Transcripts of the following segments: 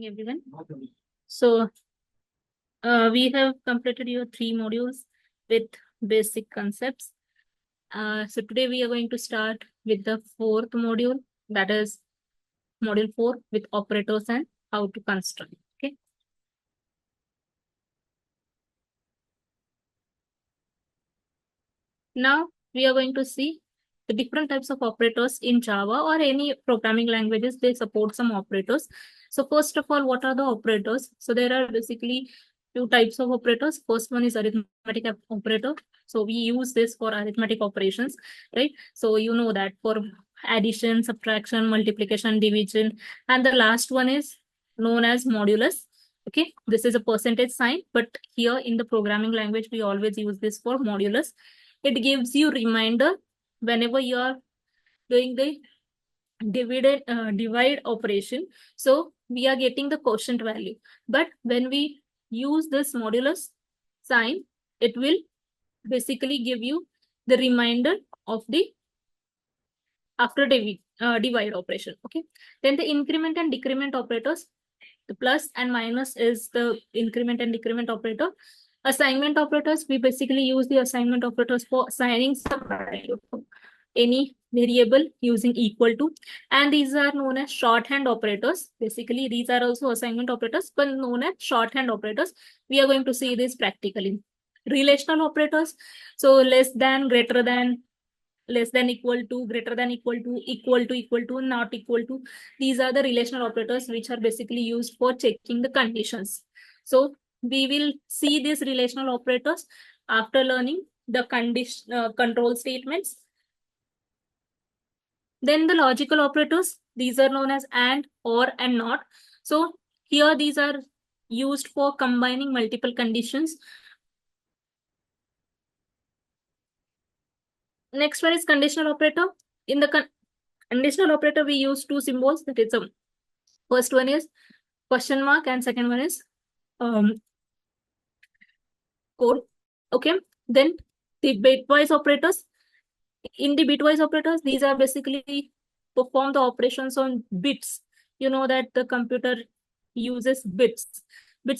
everyone. So we have completed your 3 modules with basic concepts. So today we are going to start with the 4th module, that is module 4 with operators and how to construct. Okay. Now we are going to see the different types of operators in Java or any programming languages. They support some operators. So first of all, what are the operators? So there are basically 2 types of operators. First one is arithmetic operator. So we use this for arithmetic operations, right? So you know that for addition, subtraction, multiplication, division, and the last one is known as modulus. Okay, this is a percentage sign, but here in the programming language, we always use this for modulus. It gives you reminder whenever you are doing the divide operation. So we are getting the quotient value, but when we use this modulus sign, it will basically give you the reminder of the after divide operation. Okay, then the increment and decrement operators, the plus and minus is the increment and decrement operator. Assignment operators, we basically use the assignment operators for assigning some value to any variable using equal to, and these are known as shorthand operators. Basically, these are also assignment operators, but known as shorthand operators. We are going to see this practically. Relational operators, so less than, greater than, less than equal to, greater than equal to, not equal to. These are the relational operators which are basically used for checking the conditions. So we will see these relational operators after learning the control statements. Then the logical operators, these are known as and, or, and not. So here these are used for combining multiple conditions. Next one is conditional operator. In the conditional operator, we use 2 symbols. That is first one is question mark and second one is code. Okay. Then the bitwise operators. In the bitwise operators, these are basically perform the operations on bits. You know that the computer uses bits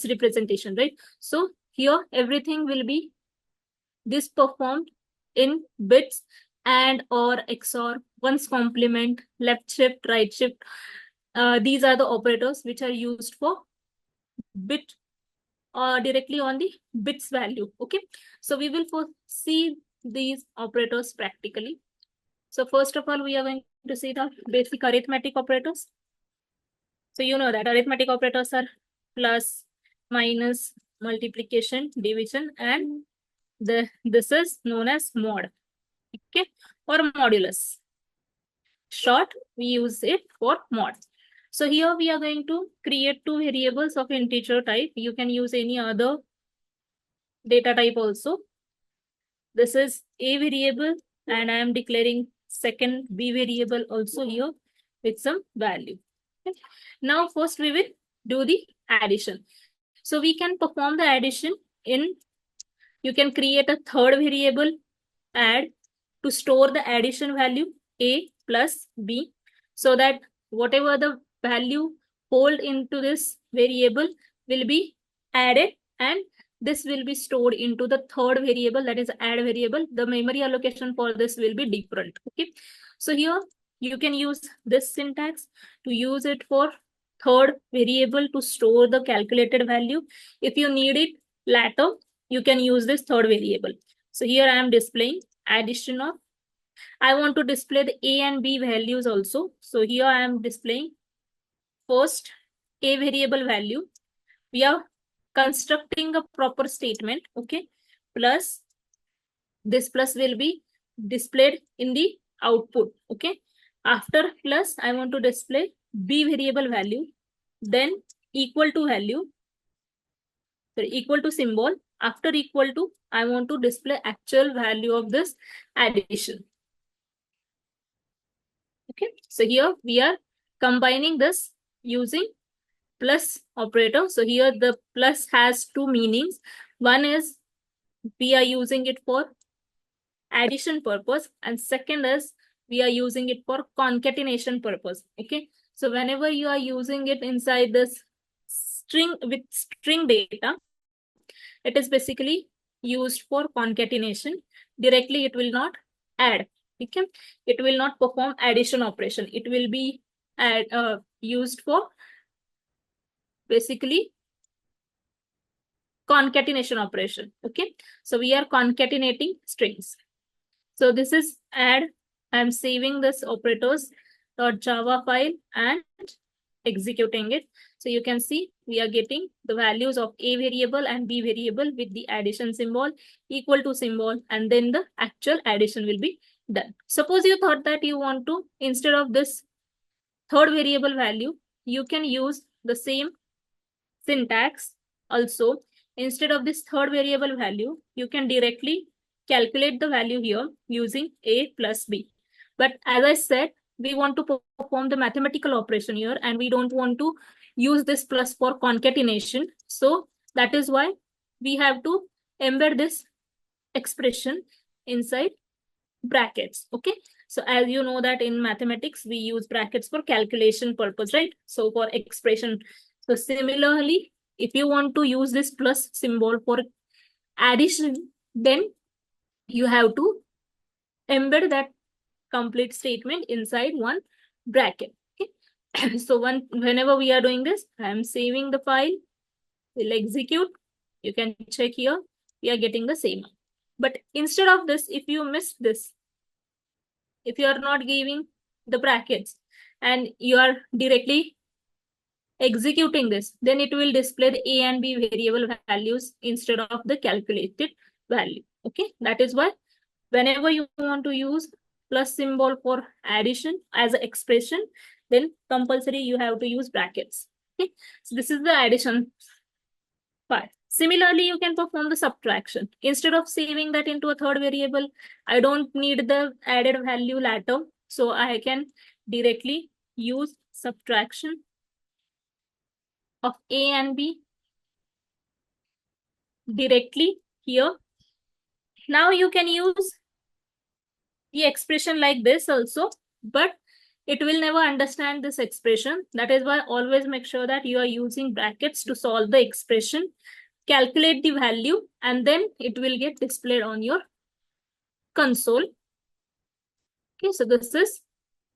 representation, right? So here everything will be this performed in bits, and or XOR, one's complement, left shift, right shift. These are the operators which are used for bit directly on the bits value. Okay, so we will see these operators practically. So first of all, we are going to see the basic arithmetic operators. So you know that arithmetic operators are plus, minus, multiplication, division, and this is known as mod. Okay, or modulus. Short, we use it for mod. So here we are going to create 2 variables of integer type. You can use any other data type also. This is a variable, and I am declaring second b variable also here with some value. Okay. Now first we will do the addition. So we can perform the addition in, you can create a third variable add to store the addition value a plus b, so that whatever the value hold into this variable will be added, and this will be stored into the third variable, that is add variable. The memory allocation for this will be different. Okay, so here you can use this syntax to use it for third variable to store the calculated value. If you need it later, you can use this third variable. So here I am displaying addition of, I want to display the a and b values also. So here I am displaying first a variable value. We are constructing a proper statement. Okay, plus this plus will be displayed in the output. Okay, after plus I want to display b variable value, then equal to value, so equal to symbol. After equal to, I want to display actual value of this addition. Okay, so here we are combining this using plus operator. So here the plus has 2 meanings. One is we are using it for addition purpose, and second is we are using it for concatenation purpose. Okay, so whenever you are using it inside this string data, it is basically used for concatenation. Directly it will not add. Okay, it will not perform addition operation. It will be used for basically concatenation operation. Okay, so we are concatenating strings. So this is add. I'm saving this operators.java file and executing it. So you can see we are getting the values of a variable and b variable with the addition symbol equal to symbol, and then the actual addition will be done. Suppose you thought that you want to, instead of this third variable value, you can use the same syntax also. Instead of this third variable value, you can directly calculate the value here using a plus b. But as I said, we want to perform the mathematical operation here, and we don't want to use this plus for concatenation. So that is why we have to embed this expression inside brackets. Okay, so as you know that in mathematics we use brackets for calculation purpose, right? So for expression. So similarly, if you want to use this plus symbol for addition, then you have to embed that complete statement inside one bracket. Okay, so whenever we are doing this, I am saving the file, will execute. You can check here, we are getting the same. But instead of this, if you miss this, if you are not giving the brackets and you are directly executing this, then it will display the a and b variable values instead of the calculated value. Okay, that is why whenever you want to use plus symbol for addition as an expression, then compulsory you have to use brackets. Okay, so this is the addition part. Similarly, you can perform the subtraction. Instead of saving that into a third variable, I don't need the added value later, so I can directly use subtraction of a and b directly here. Now you can use the expression like this also, but it will never understand this expression. That is why always make sure that you are using brackets to solve the expression, calculate the value, and then it will get displayed on your console. Okay, so this is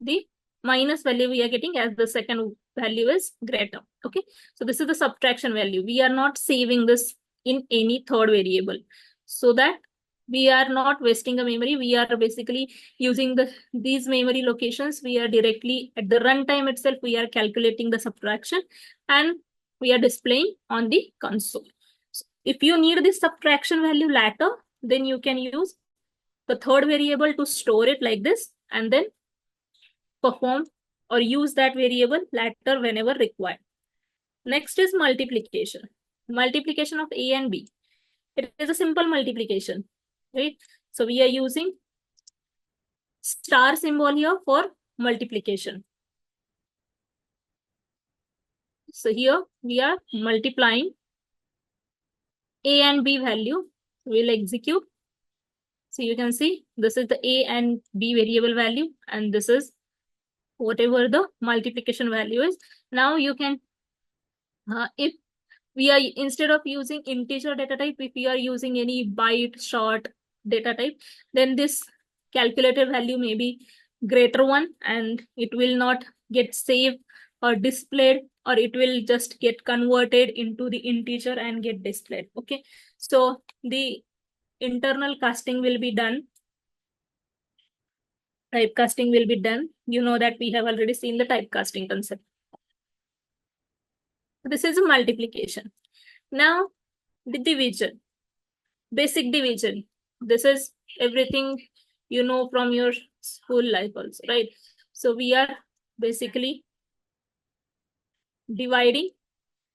the minus value we are getting as the second value is greater. Okay, so this is the subtraction value. We are not saving this in any third variable, so that we are not wasting the memory. We are basically using these memory locations. We are directly at the runtime itself, we are calculating the subtraction and we are displaying on the console. So if you need this subtraction value later, then you can use the third variable to store it like this, and then perform or use that variable later whenever required. Next is multiplication. Multiplication of a and b. It is a simple multiplication, right? So we are using star symbol here for multiplication. So here we are multiplying a and b value. We'll execute. So you can see this is the a and b variable value, and this is whatever the multiplication value is. Now you can, if we are, instead of using integer data type, if we are using any byte short data type, then this calculated value may be greater one, and it will not get saved or displayed, or it will just get converted into the integer and get displayed. Okay, so the internal casting will be done. Typecasting will be done. You know that we have already seen the typecasting concept. This is a multiplication. Now the division, basic division. This is everything you know from your school life also, right? So we are basically dividing.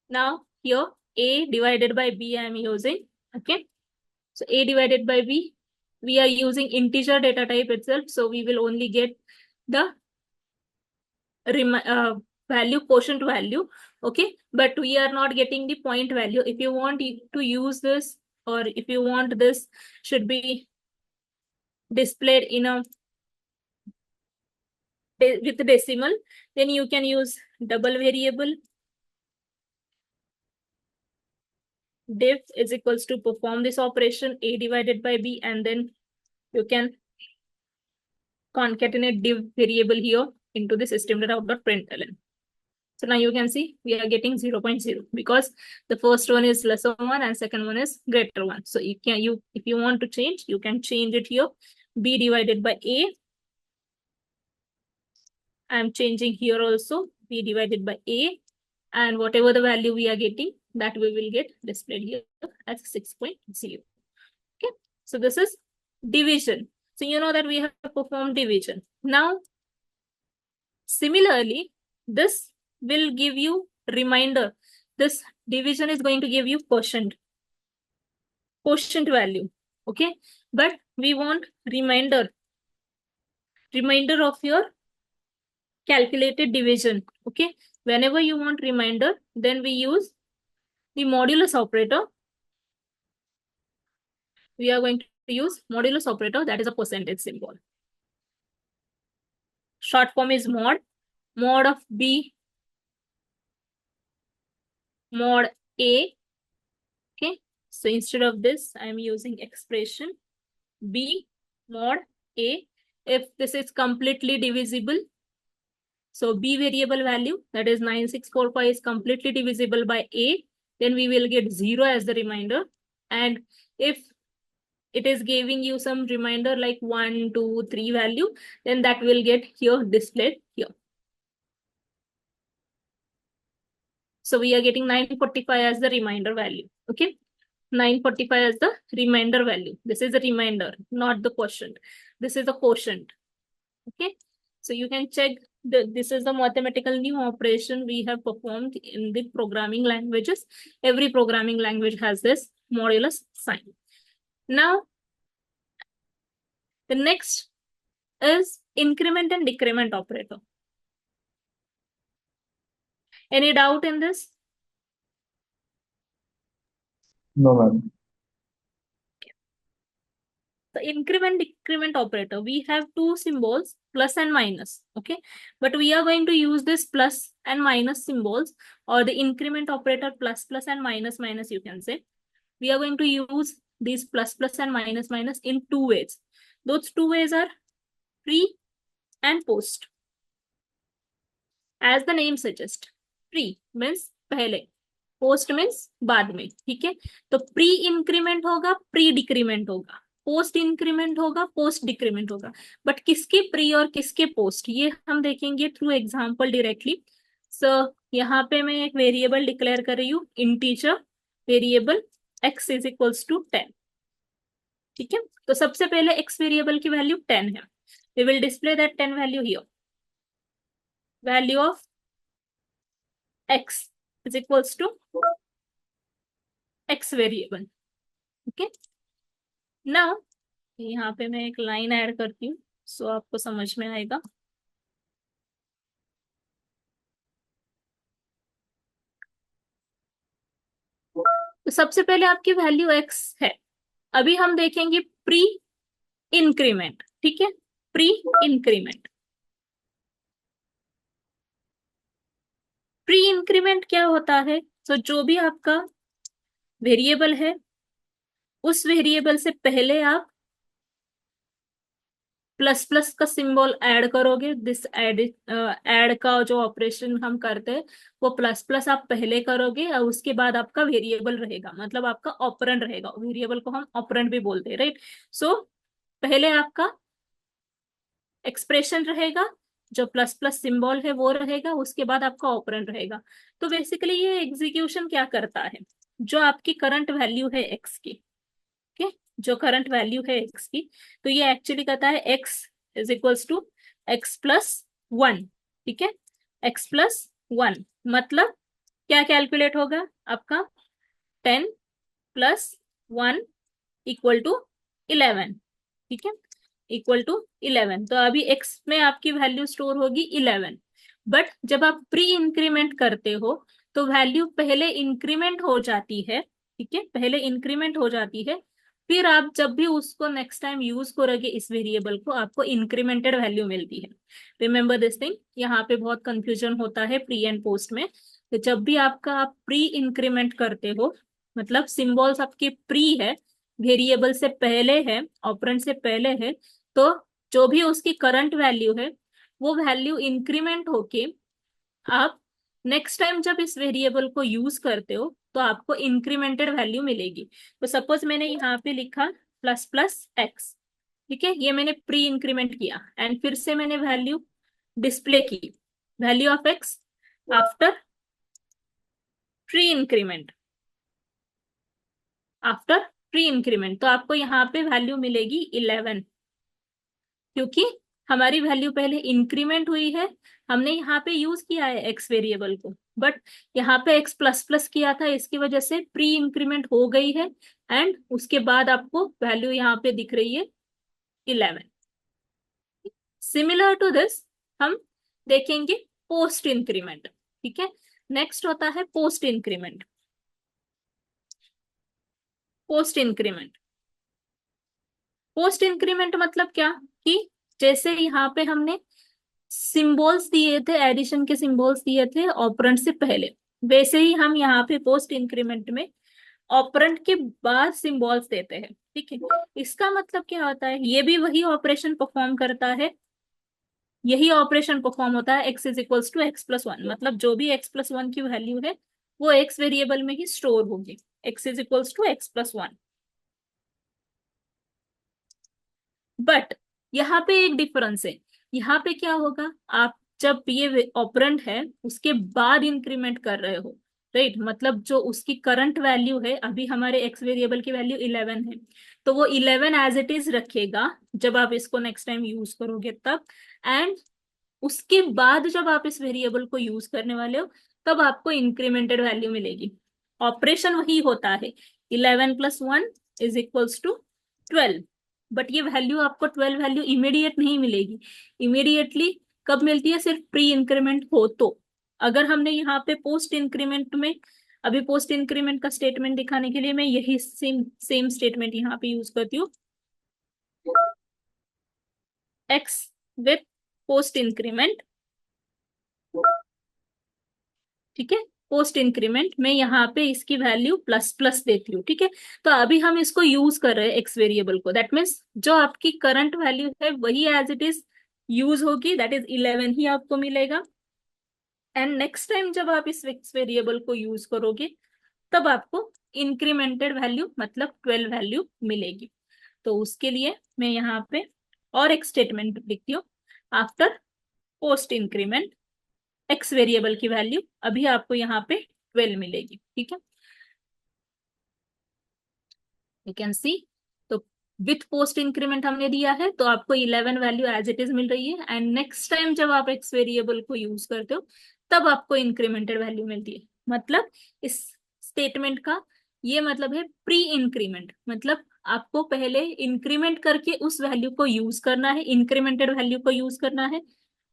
Now here a divided by b I am using. Okay, so a divided by b, we are using integer data type itself, so we will only get the value, quotient value. Okay, but we are not getting the point value. If you want to use this, or if you want this should be displayed in a with the decimal, then you can use double variable div is equals to perform this operation a divided by b, and then you can concatenate div variable here into the system.out.println. So now you can see we are getting 0.0 because the first one is lesser one and second one is greater one. So if you want to change, you can change it here. B divided by A. I'm changing here also B divided by A, and whatever the value we are getting, that we will get displayed here as 6.0. Okay, so this is division. So you know that we have performed division. Now, similarly, this will give you remainder. This division is going to give you quotient value. Okay, but we want remainder of your calculated division. Okay, whenever you want remainder, then we use the modulus operator. We are going to use modulus operator, that is a percentage symbol. Short form is mod of B mod A. Okay, so instead of this, I am using expression B mod A. If this is completely divisible, so B variable value, that is 9645, is completely divisible by A, then we will get 0 as the remainder. And if it is giving you some remainder like 1, 2, 3 value, then that will get here displayed here. So we are getting 945 as the remainder value. Okay, 945 as the remainder value. This is a remainder, not the quotient. This is a quotient. Okay, so you can check this is the mathematical new operation we have performed in the programming languages. Every programming language has this modulus sign. Now, the next is increment and decrement operator. Any doubt in this? No, ma'am. The increment decrement operator, we have two symbols, plus and minus. Okay, but we are going to use this plus and minus symbols, or the increment operator plus and minus you can say. We are going to use these plus and minus in two ways. Those two ways are pre and post. As the name suggests, pre means पहले, post means बाद में. ठीक है, तो pre increment होगा, pre decrement होगा, post increment होगा, post decrement होगा. बट किसके प्री और किसके पोस्ट, ये हम देखेंगे थ्रू एग्जांपल डायरेक्टली. सो यहाँ पे मैं एक वेरिएबल डिक्लेयर कर रही हूँ, integer variable x is equals to 10. ठीक है, तो सबसे पहले x वेरिएबल की वैल्यू 10 है. We will display that 10 value here. Value of x is equals to x variable. Okay, now यहाँ पे मैं एक लाइन ऐड करती हूँ, सो आपको समझ में आएगा. तो सबसे पहले आपकी वैल्यू x है. अभी हम देखेंगे प्री इंक्रीमेंट. ठीक है, प्री इंक्रीमेंट. प्री इंक्रीमेंट क्या होता है? तो जो भी आपका वेरिएबल है, उस वेरिएबल से पहले आप प्लस का सिंबल ऐड करोगे. दिस ऐड का जो ऑपरेशन हम करते हैं वो प्लस आप पहले करोगे, और उसके बाद आपका वेरिएबल रहेगा, मतलब आपका ऑपरेंड रहेगा. वेरिएबल को हम ऑपरेंड भी बोलते हैं, राइट. सो पहले आपका एक्सप्रेशन रहेगा, जो प्लस सिंबल है वो रहेगा, उसके बाद आपका ऑपरेंड रहेगा. तो बेसिकली ये एग्जीक्यूशन क्या करता है, जो आपकी करंट वैल्यू है एक्स की, जो करंट वैल्यू है एक्स की, तो ये एक्चुअली कहता है x is equals to x plus 1. ठीक है, x प्लस 1 मतलब क्या कैलकुलेट होगा आपका, 10 प्लस 1 इक्वल टू 11. ठीक है, इक्वल टू 11. तो अभी x में आपकी वैल्यू स्टोर होगी 11. बट जब आप प्री इंक्रीमेंट करते हो तो वैल्यू पहले इंक्रीमेंट हो जाती है. ठीक है, पहले इंक्रीमेंट हो जाती है, फिर आप जब भी उसको नेक्स्ट टाइम यूज करोगे इस वेरिएबल को, आपको इंक्रीमेंटेड वैल्यू मिलती है. Remember this thing. यहाँ पे बहुत कंफ्यूजन होता है प्री एंड पोस्ट में. तो जब भी आप प्री इंक्रीमेंट करते हो, मतलब सिंबल्स आपके प्री है, वेरिएबल से पहले है, ऑपरेंड से पहले है, तो जो भी उसकी करंट वैल्यू है वो वैल्यू इंक्रीमेंट होके आप नेक्स्ट टाइम जब इस वेरिएबल को यूज करते हो तो आपको इंक्रीमेंटेड वैल्यू मिलेगी। तो सपोज मैंने यहाँ पे लिखा प्लस प्लस एक्स, ठीक है, ये मैंने प्री इंक्रीमेंट किया एंड फिर से मैंने वैल्यू डिस्प्ले की, value of x after pre increment, after pre increment, तो आपको यहाँ पे वैल्यू मिलेगी 11, क्योंकि हमारी वैल्यू पहले इंक्रीमेंट हुई है, हमने यहाँ पे यूज किया है एक्स वेरिएबल को, बट यहाँ पे एक्स प्लस प्लस किया था, इसकी वजह से प्री इंक्रीमेंट हो गई है एंड उसके बाद आपको वैल्यू यहाँ पे दिख रही है 11। सिमिलर टू दिस हम देखेंगे पोस्ट इंक्रीमेंट, ठीक है। नेक्स्ट होता है post increment. Post increment, post increment मतलब क्या, कि जैसे यहाँ पे हमने सिंबल्स दिए थे, एडिशन के सिंबल्स दिए थे ऑपरेंड से पहले, वैसे ही हम यहाँ पे पोस्ट इंक्रीमेंट में ऑपरेंड के बाद सिंबल्स देते हैं, ठीक है। इसका मतलब क्या होता है, ये भी वही ऑपरेशन परफॉर्म करता है, यही ऑपरेशन परफॉर्म होता है x is equals to x plus one, मतलब जो भी एक्स प्लस वन की वैल्यू है वो एक्स वेरिएबल में ही स्टोर होगी, x is equals to x plus one. But यहाँ पे एक डिफरेंस है, यहाँ पे क्या होगा, आप जब ये ऑपरेंड है उसके बाद इंक्रीमेंट कर रहे हो, राइट, मतलब जो उसकी करंट वैल्यू है, अभी हमारे एक्स वेरिएबल की वैल्यू 11 है, तो वो 11 एज इट इज रखेगा जब आप इसको नेक्स्ट टाइम यूज करोगे तब, एंड उसके बाद जब आप इस वेरिएबल को यूज करने वाले हो तब आपको इंक्रीमेंटेड वैल्यू मिलेगी। ऑपरेशन वही होता है, 11 plus one is equals to 12, but ये वैल्यू आपको 12 वैल्यू इमीडिएट नहीं मिलेगी, इमीडिएटली कब मिलती है, सिर्फ प्री इंक्रीमेंट हो तो। अगर हमने यहाँ पे पोस्ट इंक्रीमेंट में, अभी पोस्ट इंक्रीमेंट का स्टेटमेंट दिखाने के लिए मैं यही सेम सेम स्टेटमेंट यहाँ पे यूज करती हूँ, एक्स विथ पोस्ट इंक्रीमेंट, ठीक है। पोस्ट इंक्रीमेंट में यहाँ पे इसकी वैल्यू प्लस प्लस देती हूँ, ठीक है। तो अभी हम इसको यूज कर रहे हैं एक्स वेरिएबल को, दैट मीन्स जो आपकी करंट वैल्यू है वही एज इट इज यूज होगी, दैट इज 11 ही आपको मिलेगा, एंड नेक्स्ट टाइम जब आप इस एक्स वेरिएबल को यूज करोगे तब आपको इंक्रीमेंटेड वैल्यू मतलब 12 वैल्यू मिलेगी। तो उसके लिए मैं यहाँ पे और एक स्टेटमेंट लिखती हूँ, after post increment x variable की वैल्यू अभी आपको यहाँ पे 12 मिलेगी, ठीक है, यू कैन सी। तो विथ पोस्ट इंक्रीमेंट हमने दिया है तो आपको 11 वैल्यू एज इट इज मिल रही है, एंड नेक्स्ट टाइम जब आप एक्स वेरिएबल को यूज करते हो तब आपको इंक्रीमेंटेड वैल्यू मिलती है। मतलब इस स्टेटमेंट का ये मतलब है प्री इंक्रीमेंट, मतलब आपको पहले इंक्रीमेंट करके उस वैल्यू को यूज करना है, इंक्रीमेंटेड वैल्यू को यूज करना है।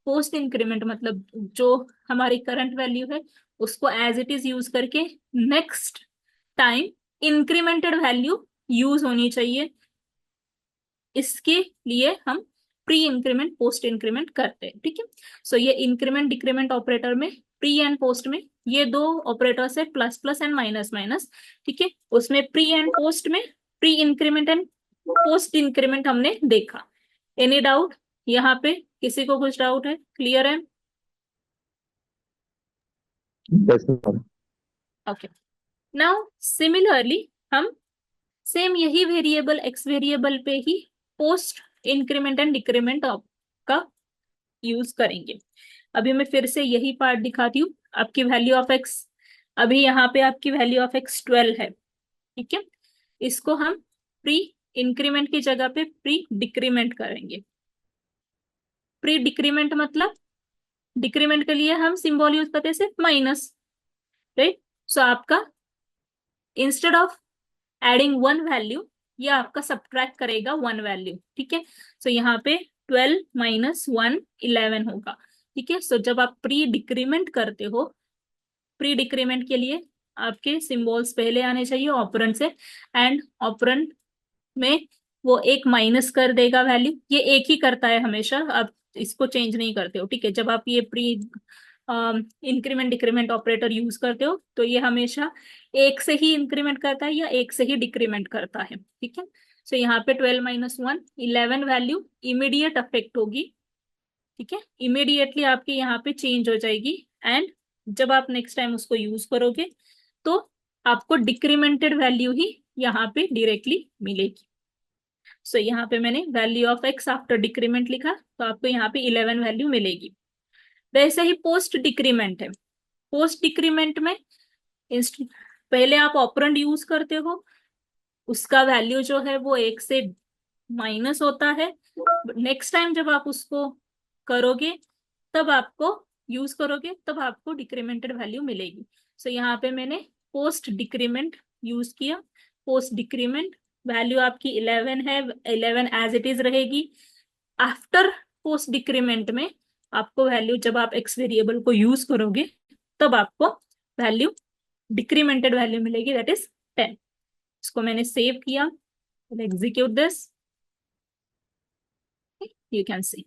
पोस्ट इंक्रीमेंट मतलब जो हमारी करंट वैल्यू है उसको एज इट इज यूज करके next time incremented value use होनी चाहिए, इसके लिए हम प्री इंक्रीमेंट पोस्ट इंक्रीमेंट करते हैं, ठीक है। सो ये इंक्रीमेंट डिक्रीमेंट ऑपरेटर में प्री एंड पोस्ट में ये दो ऑपरेटर्स है, plus plus and minus minus, ठीक है। उसमें प्री एंड पोस्ट में pre increment and post increment हमने देखा। एनी डाउट यहाँ पे, किसी को कुछ डाउट है, क्लियर है? Yes, ma'am. Okay, now similarly हम सेम यही वेरिएबल एक्स वेरिएबल पे ही पोस्ट इंक्रीमेंट एंड डिक्रीमेंट का यूज करेंगे। अभी मैं फिर से यही पार्ट दिखाती हूँ, आपकी वैल्यू ऑफ एक्स, अभी यहाँ पे आपकी वैल्यू ऑफ एक्स 12 है, ठीक है। इसको हम प्री इंक्रीमेंट की जगह पे प्री डिक्रीमेंट करेंगे। प्री डिक्रीमेंट मतलब डिक्रीमेंट के लिए हम सिंबल यूज करते हैं सिर्फ माइनस, राइट। सो आपका instead of adding one value ये आपका सब्ट्रैक्ट करेगा वन वैल्यू, ठीक है। सो यहाँ पे 12 माइनस 1 11 होगा, ठीक है। सो जब आप प्री डिक्रीमेंट करते हो, प्री डिक्रीमेंट के लिए आपके सिंबल्स पहले आने चाहिए ऑपरेंड से, एंड ऑपरेंड में वो एक माइनस कर देगा वैल्यू, ये एक ही करता है हमेशा, आप इसको चेंज नहीं करते हो, ठीक है। जब आप ये pre increment decrement operator use करते हो तो ये हमेशा एक से ही इंक्रीमेंट करता है या एक से ही डिक्रीमेंट करता है, ठीक है। सो यहाँ पे 12 - 1 11 वैल्यू इमीडिएट अफेक्ट होगी, ठीक है, इमीडिएटली आपके यहाँ पे चेंज हो जाएगी। एंड जब आप नेक्स्ट टाइम उसको यूज करोगे तो आपको डिक्रीमेंटेड वैल्यू ही यहाँ पे डायरेक्टली मिलेगी। सो यहाँ पे मैंने value of x after decrement लिखा, तो आपको यहाँ पे 11 वैल्यू मिलेगी। वैसे ही पोस्ट डिक्रीमेंट है। पोस्ट डिक्रीमेंट में पहले आप ऑपरेंड यूज करते हो, उसका वैल्यू जो है वो एक से माइनस होता है। नेक्स्ट टाइम जब आप उसको करोगे तब आपको यूज करोगे तब आपको डिक्रीमेंटेड वैल्यू मिलेगी। सो यहाँ पे मैंने पोस्ट डिक्रीमेंट यूज किया। पोस्ट डिक्रीमेंट वैल्यू आपकी 11 है, 11 एज इट इज रहेगी। आफ्टर पोस्ट डिक्रीमेंट में आपको वैल्यू, जब आप एक्स वेरिएबल को यूज करोगे तब आपको वैल्यू डिक्रीमेंटेड वैल्यू मिलेगी, दैट इज 10। इसको मैंने सेव किया, execute this, you can see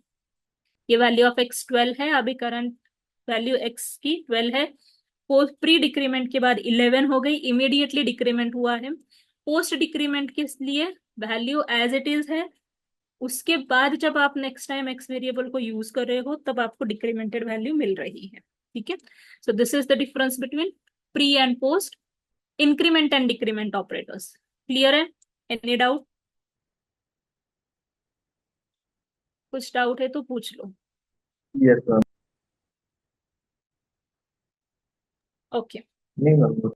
ये वैल्यू ऑफ एक्स 12 है। अभी करंट वैल्यू एक्स की 12 है। पोस्ट प्री डिक्रीमेंट के बाद 11 हो गई, इमीडिएटली डिक्रीमेंट हुआ है। पोस्ट डिक्रीमेंट के लिए वैल्यू एज इट इज है, उसके बाद जब आप नेक्स्ट टाइम एक्स वेरिएबल को यूज कर रहे हो तब आपको डिक्रीमेंटेड वैल्यू मिल रही है, ठीक है। So this is the difference between pre and post increment and decrement operators. Clear है? Any doubt? कुछ डाउट है तो पूछ लो। Yes, ma'am. ओके नहीं ma'am.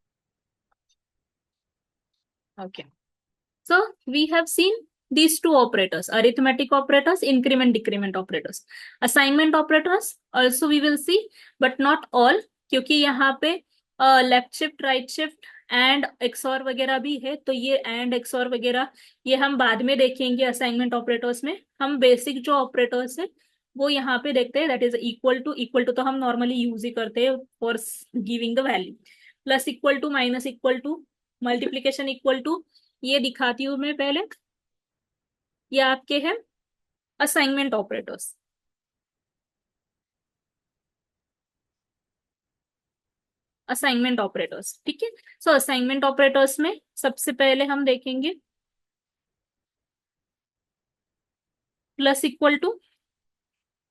Okay, so we have seen these two operators, arithmetic operators, increment decrement operators, assignment operators also we will see, but not all, क्योंकि यहाँ पे left shift right shift and XOR वगैरह भी है, तो ये and XOR वगैरह ये हम बाद में देखेंगे असाइनमेंट ऑपरेटर्स में। हम बेसिक जो ऑपरेटर्स है वो यहाँ पे देखते हैं, दैट इज इक्वल टू तो हम नॉर्मली यूज ही करते हैं for giving the value. Plus equal to, minus equal to, multiplication equal to, ये दिखाती हूं मैं पहले। ये आपके हैं असाइनमेंट ऑपरेटर्स। असाइनमेंट ऑपरेटर्स, ठीक है। सो असाइनमेंट ऑपरेटर्स में सबसे पहले हम देखेंगे प्लस इक्वल टू,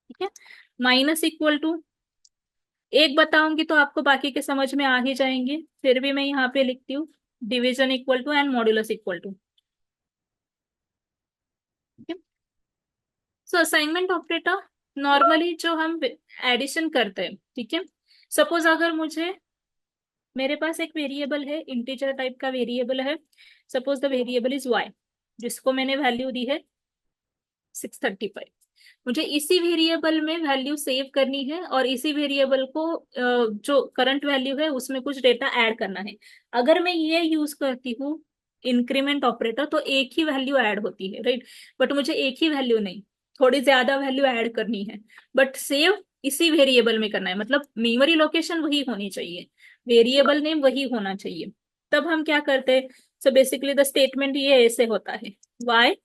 ठीक है, माइनस इक्वल टू। एक बताऊंगी तो आपको बाकी के समझ में आ ही जाएंगे, फिर भी मैं यहाँ पे लिखती हूँ division equal to and modulus equal to, ठीक है। सो असाइनमेंट ऑपरेटर नॉर्मली जो हम एडिशन करते हैं, ठीक है। सपोज अगर मुझे, मेरे पास एक वेरिएबल है, इंटीजर टाइप का वेरिएबल है, suppose the variable is y, जिसको मैंने वैल्यू दी है 635। मुझे इसी वेरिएबल में वैल्यू सेव करनी है और इसी वेरिएबल को जो करंट वैल्यू है उसमें कुछ डेटा ऐड करना है। अगर मैं ये यूज करती हूँ इंक्रीमेंट ऑपरेटर तो एक ही वैल्यू ऐड होती है, राइट। बट मुझे एक ही वैल्यू नहीं, थोड़ी ज्यादा वैल्यू ऐड करनी है, बट सेव इसी वेरिएबल में करना है, मतलब मेमोरी लोकेशन वही होनी चाहिए, वेरिएबल नेम वही होना चाहिए। तब हम क्या करते हैं, सो बेसिकली द स्टेटमेंट ये ऐसे होता है, y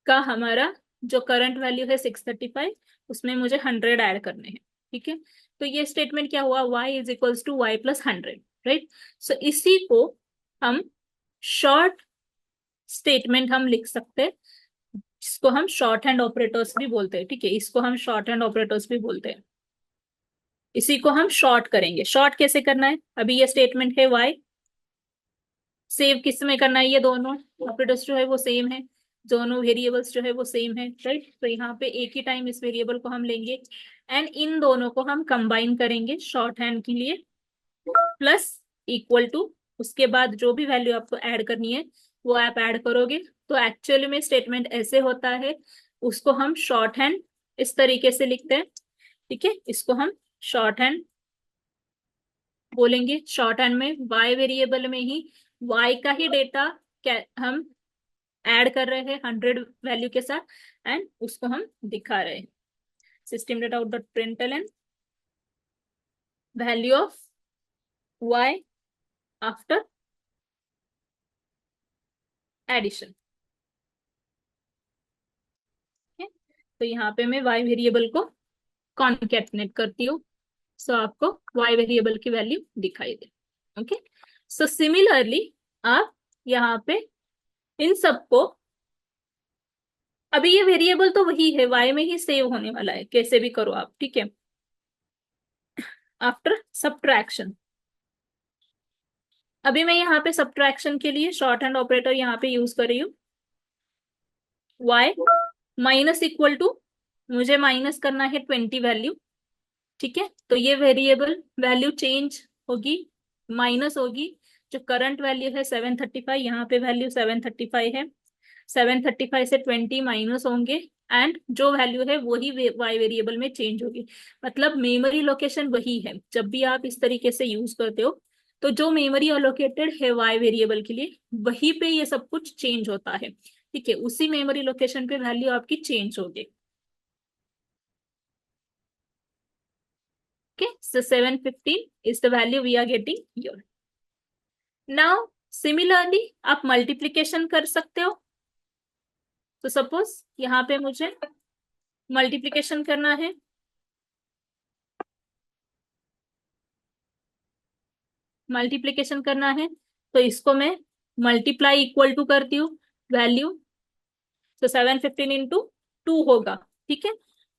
का हमारा जो करंट वैल्यू है 635, उसमें मुझे 100 ऐड करने हैं, ठीक है। तो ये स्टेटमेंट क्या हुआ, y is equals to y plus 100, right. So इसी को हम शॉर्ट स्टेटमेंट हम लिख सकते हैं, जिसको हम शॉर्ट हैंड ऑपरेटर्स भी बोलते हैं, ठीक है, इसको हम शॉर्ट हैंड ऑपरेटर्स भी बोलते हैं। इसी को हम शॉर्ट करेंगे। शॉर्ट कैसे करना है, अभी ये स्टेटमेंट है y, सेव किस में करना है, ये दोनों ऑपरेटर्स जो है वो सेम है, दोनों वेरिएबल्स जो है वो सेम है, राइट। तो यहाँ पे एक ही टाइम इस वेरिएबल को हम लेंगे एंड इन दोनों को हम कंबाइन करेंगे शॉर्ट हैंड के लिए, प्लस इक्वल टू, उसके बाद जो भी वैल्यू आपको ऐड करनी है वो आप ऐड करोगे। तो एक्चुअली में स्टेटमेंट ऐसे होता है, उसको हम शॉर्ट हैंड इस तरीके से लिखते हैं, ठीक है। इसको हम शॉर्ट हैंड बोलेंगे। शॉर्ट हैंड में y वेरिएबल में ही y का ही डेटा हम ऐड कर रहे हैं 100 वैल्यू के साथ एंड उसको हम दिखा रहे हैं। System dot out dot println value of y after addition, तो यहाँ पे मैं y वेरिएबल को कॉन्केटनेट करती हूँ, सो आपको y वेरिएबल की वैल्यू दिखाई दे। ओके, सो सिमिलरली आप यहाँ पे इन सबको, अभी ये वेरिएबल तो वही है, y में ही सेव होने वाला है, कैसे भी करो आप, ठीक है। आफ्टर सब्ट्रैक्शन, अभी मैं यहाँ पे सब्ट्रैक्शन के लिए शॉर्ट हैंड ऑपरेटर यहाँ पे यूज कर रही हूँ। y माइनस इक्वल टू, मुझे माइनस करना है 20 वैल्यू, ठीक है। तो ये वेरिएबल वैल्यू चेंज होगी, माइनस होगी। जो करंट वैल्यू है 735, यहाँ पे वैल्यू 735 है, 735 से 20 माइनस होंगे, एंड जो वैल्यू है वही वाई वेरिएबल में चेंज होगी। मतलब मेमोरी लोकेशन वही है, जब भी आप इस तरीके से यूज करते हो तो जो मेमोरी अलोकेटेड है वाई वेरिएबल के लिए वहीं पे ये सब कुछ चेंज होता है, ठीक है। उसी मेमोरी लोकेशन पे वैल्यू आपकी चेंज होगी। Okay, so 715 is the value we are getting here. Now, similarly, आप मल्टीप्लीकेशन कर सकते हो। तो सपोज यहाँ पे मुझे मल्टीप्लीकेशन करना है, मल्टीप्लीकेशन करना है तो इसको मैं मल्टीप्लाई इक्वल टू करती हूँ वैल्यू, तो 715 इंटू 2 होगा, ठीक है।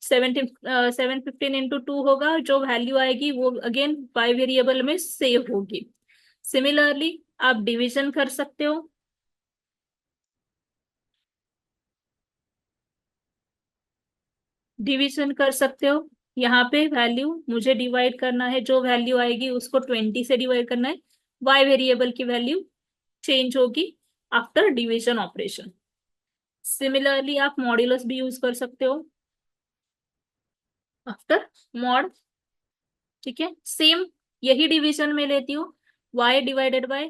715 इंटू 2 होगा, जो वैल्यू आएगी वो अगेन बाई वेरिएबल में सेव होगी। सिमिलरली आप डिवीजन कर सकते हो, डिवीजन कर सकते हो। यहाँ पे वैल्यू मुझे डिवाइड करना है, जो वैल्यू आएगी उसको 20 से डिवाइड करना है, वाई वेरिएबल की वैल्यू चेंज होगी आफ्टर डिवीजन ऑपरेशन। सिमिलरली आप मॉड्यूलस भी यूज कर सकते हो आफ्टर मॉड, ठीक है। सेम यही डिवीजन में लेती हूँ, y डिवाइडेड बाय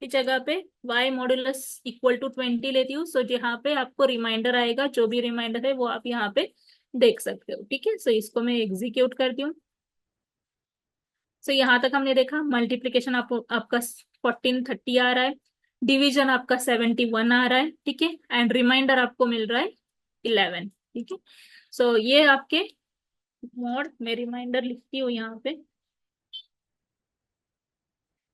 की जगह पे y मॉड्यूलस इक्वल टू 20 लेती हूँ। सो यहाँ पे आपको रिमाइंडर आएगा, जो भी रिमाइंडर है वो आप यहाँ पे देख सकते हो, ठीक है। सो इसको मैं एग्जीक्यूट करती हूँ। सो यहाँ तक हमने देखा मल्टीप्लीकेशन आपका 1430 आ रहा है, डिवीजन आपका 71 आ रहा है, ठीक है, एंड रिमाइंडर आपको मिल रहा है 11, ठीक है। सो ये आपके मॉड में रिमाइंडर लिखती हूँ यहाँ पे,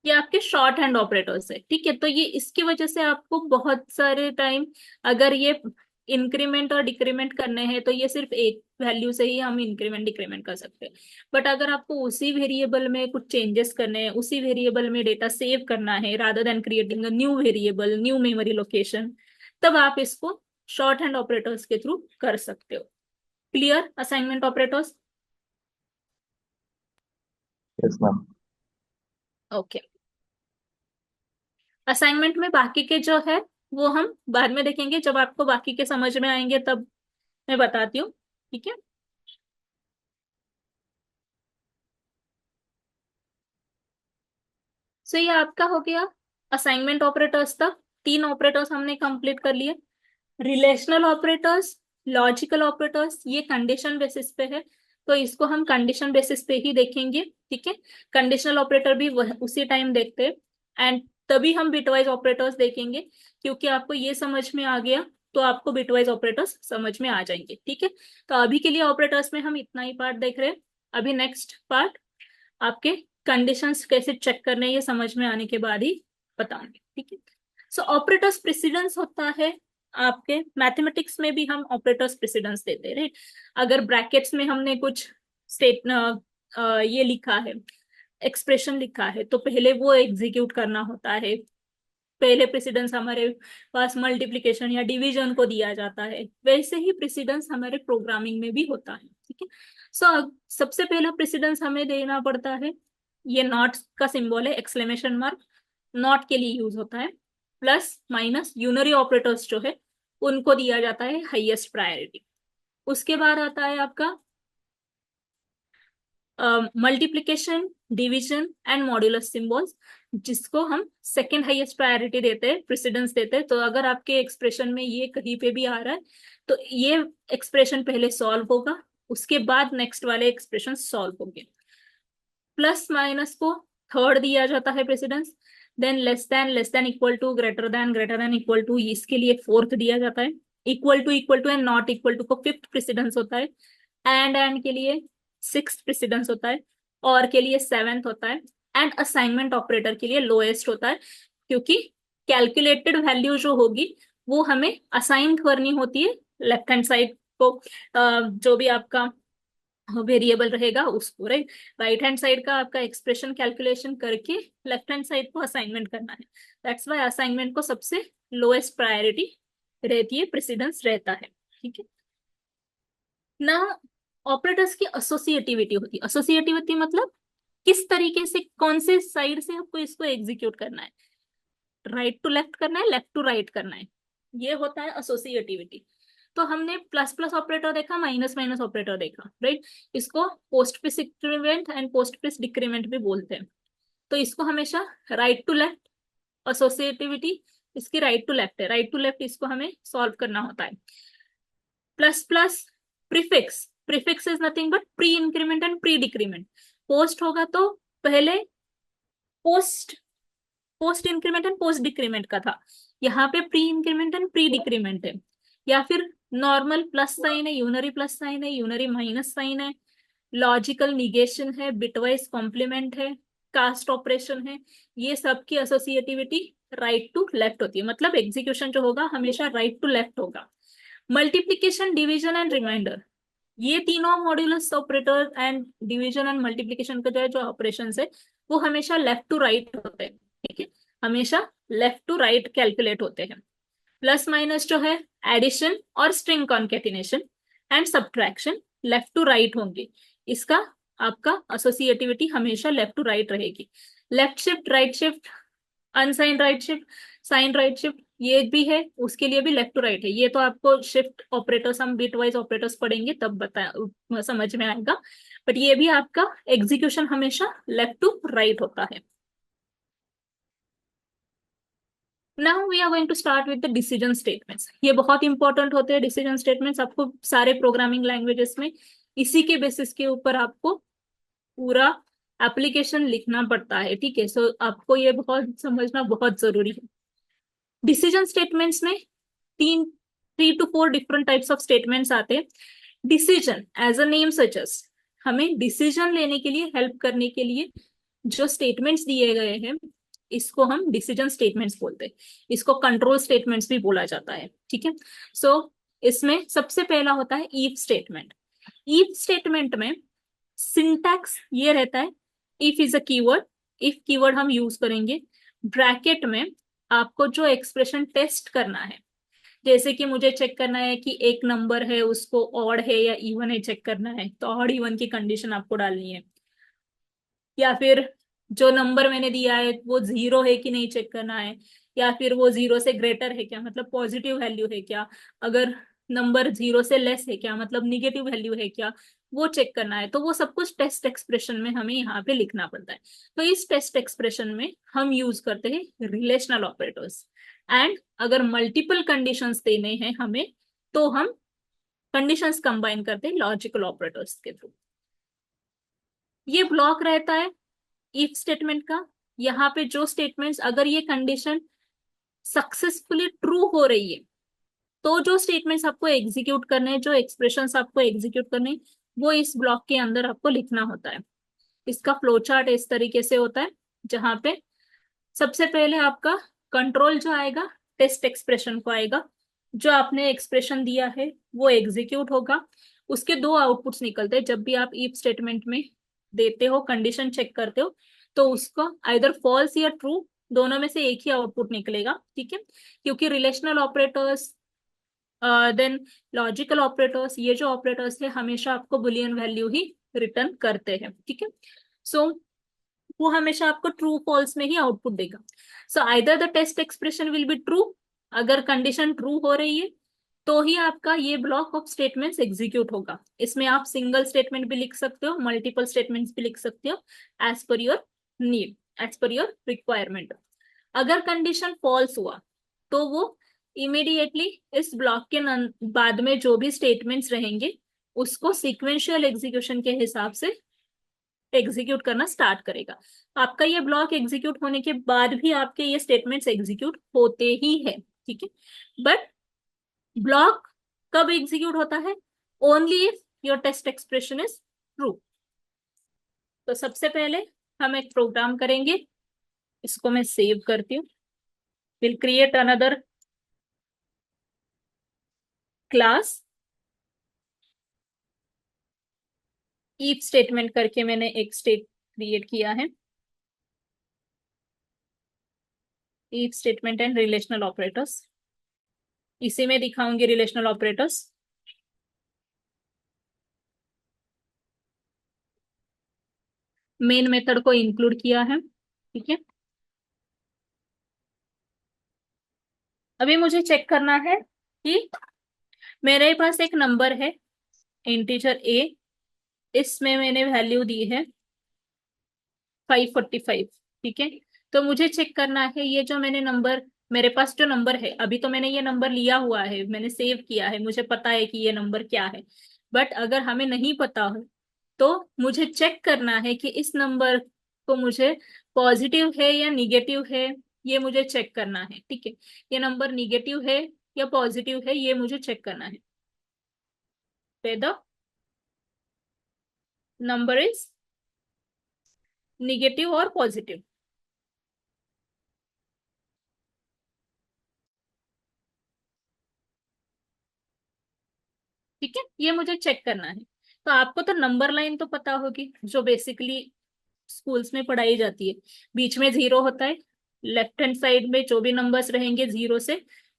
ये आपके शॉर्ट हैंड ऑपरेटर्स है, ठीक है। तो ये इसकी वजह से आपको बहुत सारे टाइम, अगर ये इंक्रीमेंट और डिक्रीमेंट करने हैं तो ये सिर्फ एक वैल्यू से ही हम इंक्रीमेंट डिक्रीमेंट कर सकते हैं। बट अगर आपको उसी वेरिएबल में कुछ चेंजेस करने हैं, उसी वेरिएबल में डेटा सेव करना है rather than creating a new variable, new memory location, तब आप इसको शॉर्ट हैंड ऑपरेटर्स के थ्रू कर सकते हो। Clear assignment operators? Yes, ma'am. Okay, assignment में बाकी के जो है वो हम बाद में देखेंगे, जब आपको बाकी के समझ में आएंगे तब मैं बताती हूँ, ठीक है। सो ये आपका हो गया असाइनमेंट ऑपरेटर्स तक। 3 ऑपरेटर्स हमने कंप्लीट कर लिए। रिलेशनल ऑपरेटर्स, लॉजिकल ऑपरेटर्स, ये कंडीशन बेसिस पे है, तो इसको हम कंडीशन बेसिस पे ही देखेंगे, ठीक है। कंडीशनल ऑपरेटर भी उसी टाइम देखते हैं, एंड तभी हम बिटवाइज ऑपरेटर्स देखेंगे, क्योंकि आपको ये समझ में आ गया तो आपको बिटवाइज ऑपरेटर्स समझ में आ जाएंगे, ठीक है। तो अभी के लिए ऑपरेटर्स में हम इतना ही पार्ट देख रहे हैं। अभी नेक्स्ट पार्ट आपके कंडीशंस कैसे चेक करने ये समझ में आने के बाद ही बताऊंगी, ठीक है। सो ऑपरेटर्स प्रेसिडेंस होता है, आपके मैथमेटिक्स में भी हम ऑपरेटर्स प्रेसिडेंस देते हैं, राइट। अगर ब्रैकेट्स में हमने कुछ स्टेट ये लिखा है, एक्सप्रेशन लिखा है, तो पहले वो एग्जीक्यूट करना होता है। पहले प्रेसिडेंस हमारे पास मल्टीप्लिकेशन या डिवीजन को दिया जाता है, वैसे ही प्रेसिडेंस हमारे प्रोग्रामिंग में भी होता है, ठीक है। सो सबसे पहला प्रेसिडेंस हमें देना पड़ता है, ये नॉट का सिंबल है, एक्सक्लेमेशन मार्क, नॉट के लिए यूज होता है। प्लस माइनस यूनरी ऑपरेटर्स जो है उनको दिया जाता है हाईएस्ट प्रायोरिटी। उसके बाद आता है आपका multiplication, division and modulus symbols, जिसको हम सेकेंड हाईएस्ट प्रायोरिटी देते हैं, प्रेसिडेंस देते हैं। तो अगर आपके एक्सप्रेशन में ये कहीं पे भी आ रहा है तो ये एक्सप्रेशन पहले सॉल्व होगा, उसके बाद नेक्स्ट वाले एक्सप्रेशन सॉल्व होंगे। प्लस माइनस को थर्ड दिया जाता है precedence, then less than equal to, greater than equal to, इसके लिए फोर्थ दिया जाता है। Equal to and not equal to को फिफ्थ प्रेसिडेंस होता है। एंड के लिए सिक्स्थ प्रेसिडेंस होता है, और के लिए सेवेंथ होता है, एंड असाइनमेंट ऑपरेटर के लिए लोएस्ट होता है, क्योंकि कैलकुलेटेड वैल्यू जो होगी वो हमें असाइन करनी होती है लेफ्ट हैंड साइड को, जो भी आपका वेरिएबल रहेगा उसको, राइट। राइट हैंड साइड का आपका एक्सप्रेशन कैलकुलेशन करके लेफ्ट हैंड साइड को असाइनमेंट करना है। दैट्स वाई असाइनमेंट को सबसे लोएस्ट प्रायोरिटी रहती है, प्रेसिडेंस रहता है, ठीक है ना। ऑपरेटर्स की एसोसिएटिविटी होती है। एसोसिएटिविटी मतलब किस तरीके से, कौन से साइड से आपको इसको एग्जीक्यूट करना है, राइट टू लेफ्ट करना है, लेफ्ट टू राइट करना है, ये होता है एसोसिएटिविटी। तो हमने प्लस प्लस ऑपरेटर देखा, माइनस माइनस ऑपरेटर देखा, राइट। इसको post plus increment and post plus decrement भी बोलते हैं। तो इसको हमेशा राइट टू लेफ्ट एसोसिएटिविटी, इसकी राइट टू लेफ्ट है, राइट टू लेफ्ट इसको हमें सॉल्व करना होता है। Plus plus prefix, prefix is nothing but pre increment and pre decrement. Post होगा तो पहले post post increment and post decrement का था, यहाँ पे pre increment and pre decrement है। या फिर नॉर्मल प्लस साइन है, यूनरी प्लस साइन है, यूनरी माइनस साइन है, लॉजिकल निगेशन है, बिटवाइज कॉम्प्लीमेंट है, कास्ट ऑपरेशन है। ये सब की एसोसिएटिविटी राइट टू लेफ्ट होती है, मतलब एग्जीक्यूशन जो होगा हमेशा राइट टू लेफ्ट होगा। मल्टीप्लीकेशन, डिवीजन एंड रिमाइंडर, ये तीनों modulus operator and division and multiplication का जो ऑपरेशन है वो हमेशा लेफ्ट टू राइट होते हैं, ठीक है, हमेशा लेफ्ट टू राइट कैलकुलेट होते हैं। प्लस माइनस जो है एडिशन और string concatenation and subtraction left to right होंगे, इसका आपका एसोसिएटिविटी हमेशा लेफ्ट टू राइट रहेगी। Left shift, right shift, unsigned right shift, sign right shift, ये भी है, उसके लिए भी लेफ्ट टू राइट है। ये तो आपको शिफ्ट ऑपरेटर्स, हम बिट वाइज ऑपरेटर्स पढ़ेंगे तब समझ में आएगा, बट ये भी आपका एग्जीक्यूशन हमेशा लेफ्ट टू राइट होता है। Now we are going to start with the decision statements. ये बहुत इंपॉर्टेंट होते हैं डिसीजन स्टेटमेंट्स, आपको सारे प्रोग्रामिंग लैंग्वेजेस में इसी के बेसिस के ऊपर आपको पूरा एप्लीकेशन लिखना पड़ता है, ठीक है। सो आपको ये बहुत समझना बहुत जरूरी है। डिसीजन स्टेटमेंट्स में 3 to 4 different types of statements आते हैं। Decision as a name suggest, हमें डिसीजन लेने के लिए, हेल्प करने के लिए जो स्टेटमेंट्स दिए गए हैं इसको हम डिसीजन स्टेटमेंट्स बोलते हैं। इसको कंट्रोल स्टेटमेंट्स भी बोला जाता है, ठीक है। सो इसमें सबसे पहला होता है इफ स्टेटमेंट। इफ स्टेटमेंट में सिंटैक्स ये रहता है, if is a keyword, if keyword हम यूज करेंगे, ब्रैकेट में आपको जो एक्सप्रेशन टेस्ट करना है, जैसे कि मुझे चेक करना है कि एक नंबर है उसको ऑड है या इवन है चेक करना है, तो ऑड इवन की कंडीशन आपको डालनी है। या फिर जो नंबर मैंने दिया है वो 0 है कि नहीं चेक करना है, या फिर वो 0 से ग्रेटर है क्या, मतलब पॉजिटिव वैल्यू है क्या, अगर नंबर 0 से लेस है क्या, मतलब निगेटिव वैल्यू है क्या, वो चेक करना है। तो वो सब कुछ टेस्ट एक्सप्रेशन में हमें यहाँ पे लिखना पड़ता है। तो इस टेस्ट एक्सप्रेशन में हम यूज करते हैं रिलेशनल ऑपरेटर्स। एंड अगर मल्टीपल कंडीशंस देने हैं हमें, तो हम कंडीशंस कंबाइन करते हैं लॉजिकल ऑपरेटर्स के थ्रू। ये ब्लॉक रहता है इफ स्टेटमेंट का। यहाँ पे जो स्टेटमेंट्स, अगर ये कंडीशन सक्सेसफुली ट्रू हो रही है, तो जो स्टेटमेंट्स आपको एग्जीक्यूट करने हैं, जो एक्सप्रेशंस आपको एग्जीक्यूट करने हैं, वो इस ब्लॉक के अंदर आपको लिखना होता है। इसका फ्लो चार्ट इस तरीके से होता है, जहां पे सबसे पहले आपका कंट्रोल जो आएगा टेस्ट एक्सप्रेशन को आएगा, जो आपने एक्सप्रेशन दिया है वो एग्जीक्यूट होगा। उसके दो आउटपुट्स निकलते हैं जब भी आप इफ स्टेटमेंट में देते हो, कंडीशन चेक करते हो, तो उसका आइदर फॉल्स या ट्रू, दोनों में से एक ही आउटपुट निकलेगा, ठीक है। क्योंकि relational operators then logical operators, ये जो ऑपरेटर्स है हमेशा आपको बुलियन वैल्यू ही रिटर्न करते हैं, ठीक है। सो वो हमेशा आपको ट्रू फॉल्स में ही आउटपुट देगा। So either the test expression will be true, अगर कंडीशन ट्रू हो रही है तो ही आपका ये ब्लॉक ऑफ स्टेटमेंट्स एग्जीक्यूट होगा। इसमें आप सिंगल स्टेटमेंट भी लिख सकते हो, मल्टीपल स्टेटमेंट्स भी लिख सकते हो, as per your need, as per your requirement. अगर कंडीशन फॉल्स हुआ तो वो इमीडिएटली इस ब्लॉक के बाद में जो भी स्टेटमेंट्स रहेंगे उसको सीक्वेंशियल एग्जीक्यूशन के हिसाब से एग्जीक्यूट करना स्टार्ट करेगा। आपका ये ब्लॉक एग्जीक्यूट होने के बाद भी आपके ये स्टेटमेंट्स एग्जीक्यूट होते ही है, ठीक है। बट ब्लॉक कब एग्जीक्यूट होता है? Only if your test expression is true. तो सबसे पहले हम एक प्रोग्राम करेंगे, इसको मैं सेव करती हूँ। Will create another class, if statement करके मैंने एक स्टेट क्रिएट किया है, if statement and relational operators. इसी में दिखाऊंगी रिलेशनल ऑपरेटर्स। मेन मेथड को इंक्लूड किया है, ठीक है। अभी मुझे चेक करना है कि मेरे पास एक नंबर है इंटीजर ए, इसमें मैंने वैल्यू दी है 545, ठीक है। तो मुझे चेक करना है ये जो मैंने नंबर, मेरे पास जो नंबर है, अभी तो मैंने ये नंबर लिया हुआ है, मैंने सेव किया है, मुझे पता है कि ये नंबर क्या है। बट अगर हमें नहीं पता हो तो मुझे चेक करना है कि इस नंबर को मुझे पॉजिटिव है या निगेटिव है, ये मुझे चेक करना है, ठीक है। ये नंबर निगेटिव है या पॉजिटिव है, ये मुझे चेक करना है। वेदर नंबर इज निगेटिव और पॉजिटिव, ठीक है, ये मुझे चेक करना है। तो आपको तो नंबर लाइन तो पता होगी, जो बेसिकली स्कूल्स में पढ़ाई जाती है। बीच में जीरो होता है, लेफ्ट हैंड साइड में जो भी नंबर्स रहेंगे जीरो से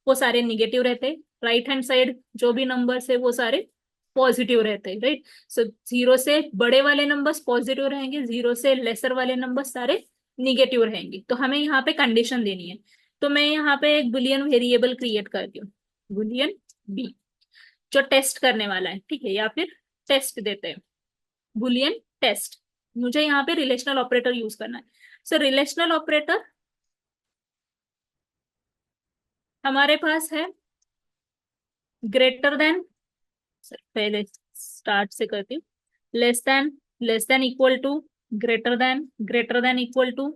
वो सारे निगेटिव रहते हैं, राइट हैंड साइड जो भी नंबर्स है वो सारे पॉजिटिव रहते हैं, राइट। सो जीरो से बड़े वाले नंबर्स पॉजिटिव रहेंगे, जीरो से लेसर वाले नंबर्स सारे निगेटिव रहेंगे। तो हमें यहाँ पे कंडीशन देनी है। तो मैं यहाँ पे एक बुलियन वेरिएबल क्रिएट करती हूँ, बुलियन बी, जो टेस्ट करने वाला है, ठीक है, या फिर टेस्ट देते हैं, बुलियन टेस्ट। मुझे यहाँ पे रिलेशनल ऑपरेटर यूज करना है। सो रिलेशनल ऑपरेटर हमारे पास है ग्रेटर देन, पहले स्टार्ट से करती हूँ, less than equal to, greater than equal to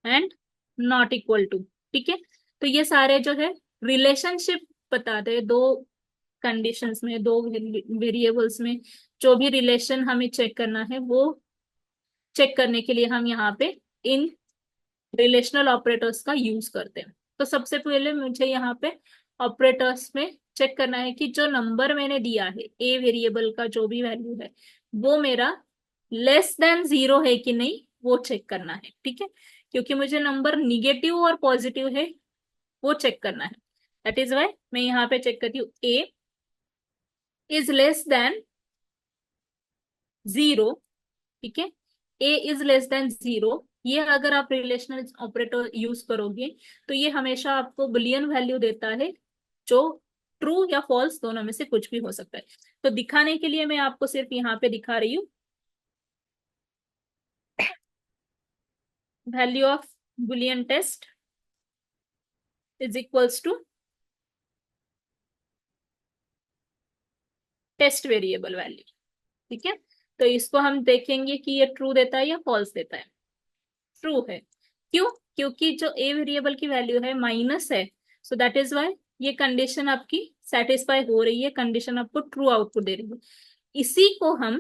and not equal to, ठीक है। तो ये सारे जो है रिलेशनशिप बताते हैं, दो कंडीशंस में, दो वेरिएबल्स में जो भी रिलेशन हमें चेक करना है, वो चेक करने के लिए हम यहाँ पे इन रिलेशनल ऑपरेटर्स का यूज करते हैं। तो सबसे पहले मुझे यहाँ पे ऑपरेटर्स में चेक करना है कि जो नंबर मैंने दिया है ए वेरिएबल का, जो भी वैल्यू है वो मेरा लेस देन जीरो है कि नहीं, वो चेक करना है, ठीक है। क्योंकि मुझे नंबर निगेटिव और पॉजिटिव है वो चेक करना है। दैट इज वाई मैं यहाँ पे चेक करती हूँ ए इज लेस देन जीरो, ठीक है। ए इज लेस देन जीरो, ये अगर आप रिलेशनल ऑपरेटर यूज करोगे तो ये हमेशा आपको बुलियन वैल्यू देता है, जो ट्रू या फॉल्स दोनों में से कुछ भी हो सकता है। तो दिखाने के लिए मैं आपको सिर्फ यहाँ पे दिखा रही हूँ, value of boolean test is equals to test variable value, ठीक है। तो इसको हम देखेंगे कि ये ट्रू देता है या फॉल्स देता है। ट्रू है, क्यों? क्योंकि जो ए वेरिएबल की वैल्यू है माइनस है, सो दैट इज वाई ये कंडीशन आपकी सेटिस्फाई हो रही है, कंडीशन आपको ट्रू आउटपुट दे रही है। इसी को हम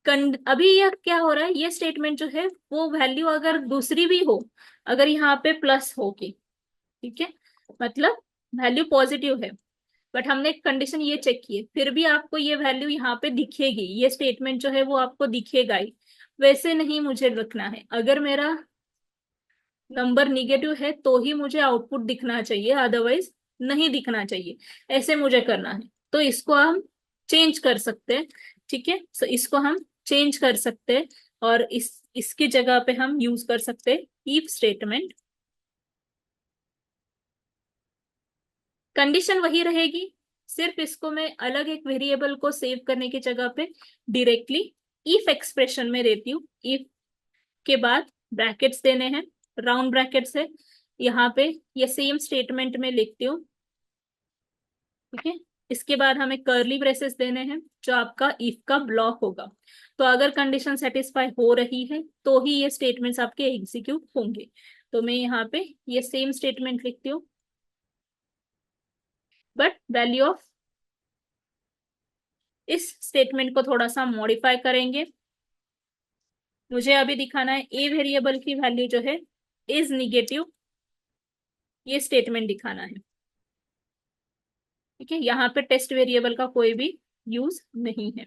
अभी यह क्या हो रहा है, ये स्टेटमेंट जो है वो वैल्यू अगर दूसरी भी हो, अगर यहाँ पे प्लस होगी, ठीक है, मतलब वैल्यू पॉजिटिव है, बट हमने एक कंडीशन ये चेक की है, फिर भी आपको ये वैल्यू यहाँ पे दिखेगी, ये स्टेटमेंट जो है वो आपको दिखेगा ही। वैसे नहीं मुझे रखना है, अगर मेरा नंबर निगेटिव है तो ही मुझे आउटपुट दिखना चाहिए, अदरवाइज नहीं दिखना चाहिए, ऐसे मुझे करना है। तो इसको हम चेंज कर सकते हैं, ठीक है। सो इसको हम चेंज कर सकते हैं और इसकी जगह पे हम यूज कर सकते हैं इफ स्टेटमेंट। कंडीशन वही रहेगी, सिर्फ इसको मैं अलग एक वेरिएबल को सेव करने की जगह पे डायरेक्टली इफ एक्सप्रेशन में देती हूँ। इफ के बाद ब्रैकेट्स देने हैं, राउंड ब्रैकेट्स है यहाँ पे, ये सेम स्टेटमेंट में लिखती हूँ, ठीक है। इसके बाद हमें कर्ली ब्रेसेस देने हैं, जो आपका इफ का ब्लॉक होगा। तो अगर कंडीशन सेटिस्फाई हो रही है तो ही ये स्टेटमेंट्स आपके एग्जीक्यूट होंगे। तो मैं यहाँ पे ये सेम स्टेटमेंट लिखती हूँ, बट वैल्यू ऑफ इस स्टेटमेंट को थोड़ा सा मॉडिफाई करेंगे। मुझे अभी दिखाना है ए वेरिएबल की वैल्यू जो है इज निगेटिव, ये स्टेटमेंट दिखाना है। ठीक है, यहाँ पे टेस्ट वेरिएबल का कोई भी यूज नहीं है।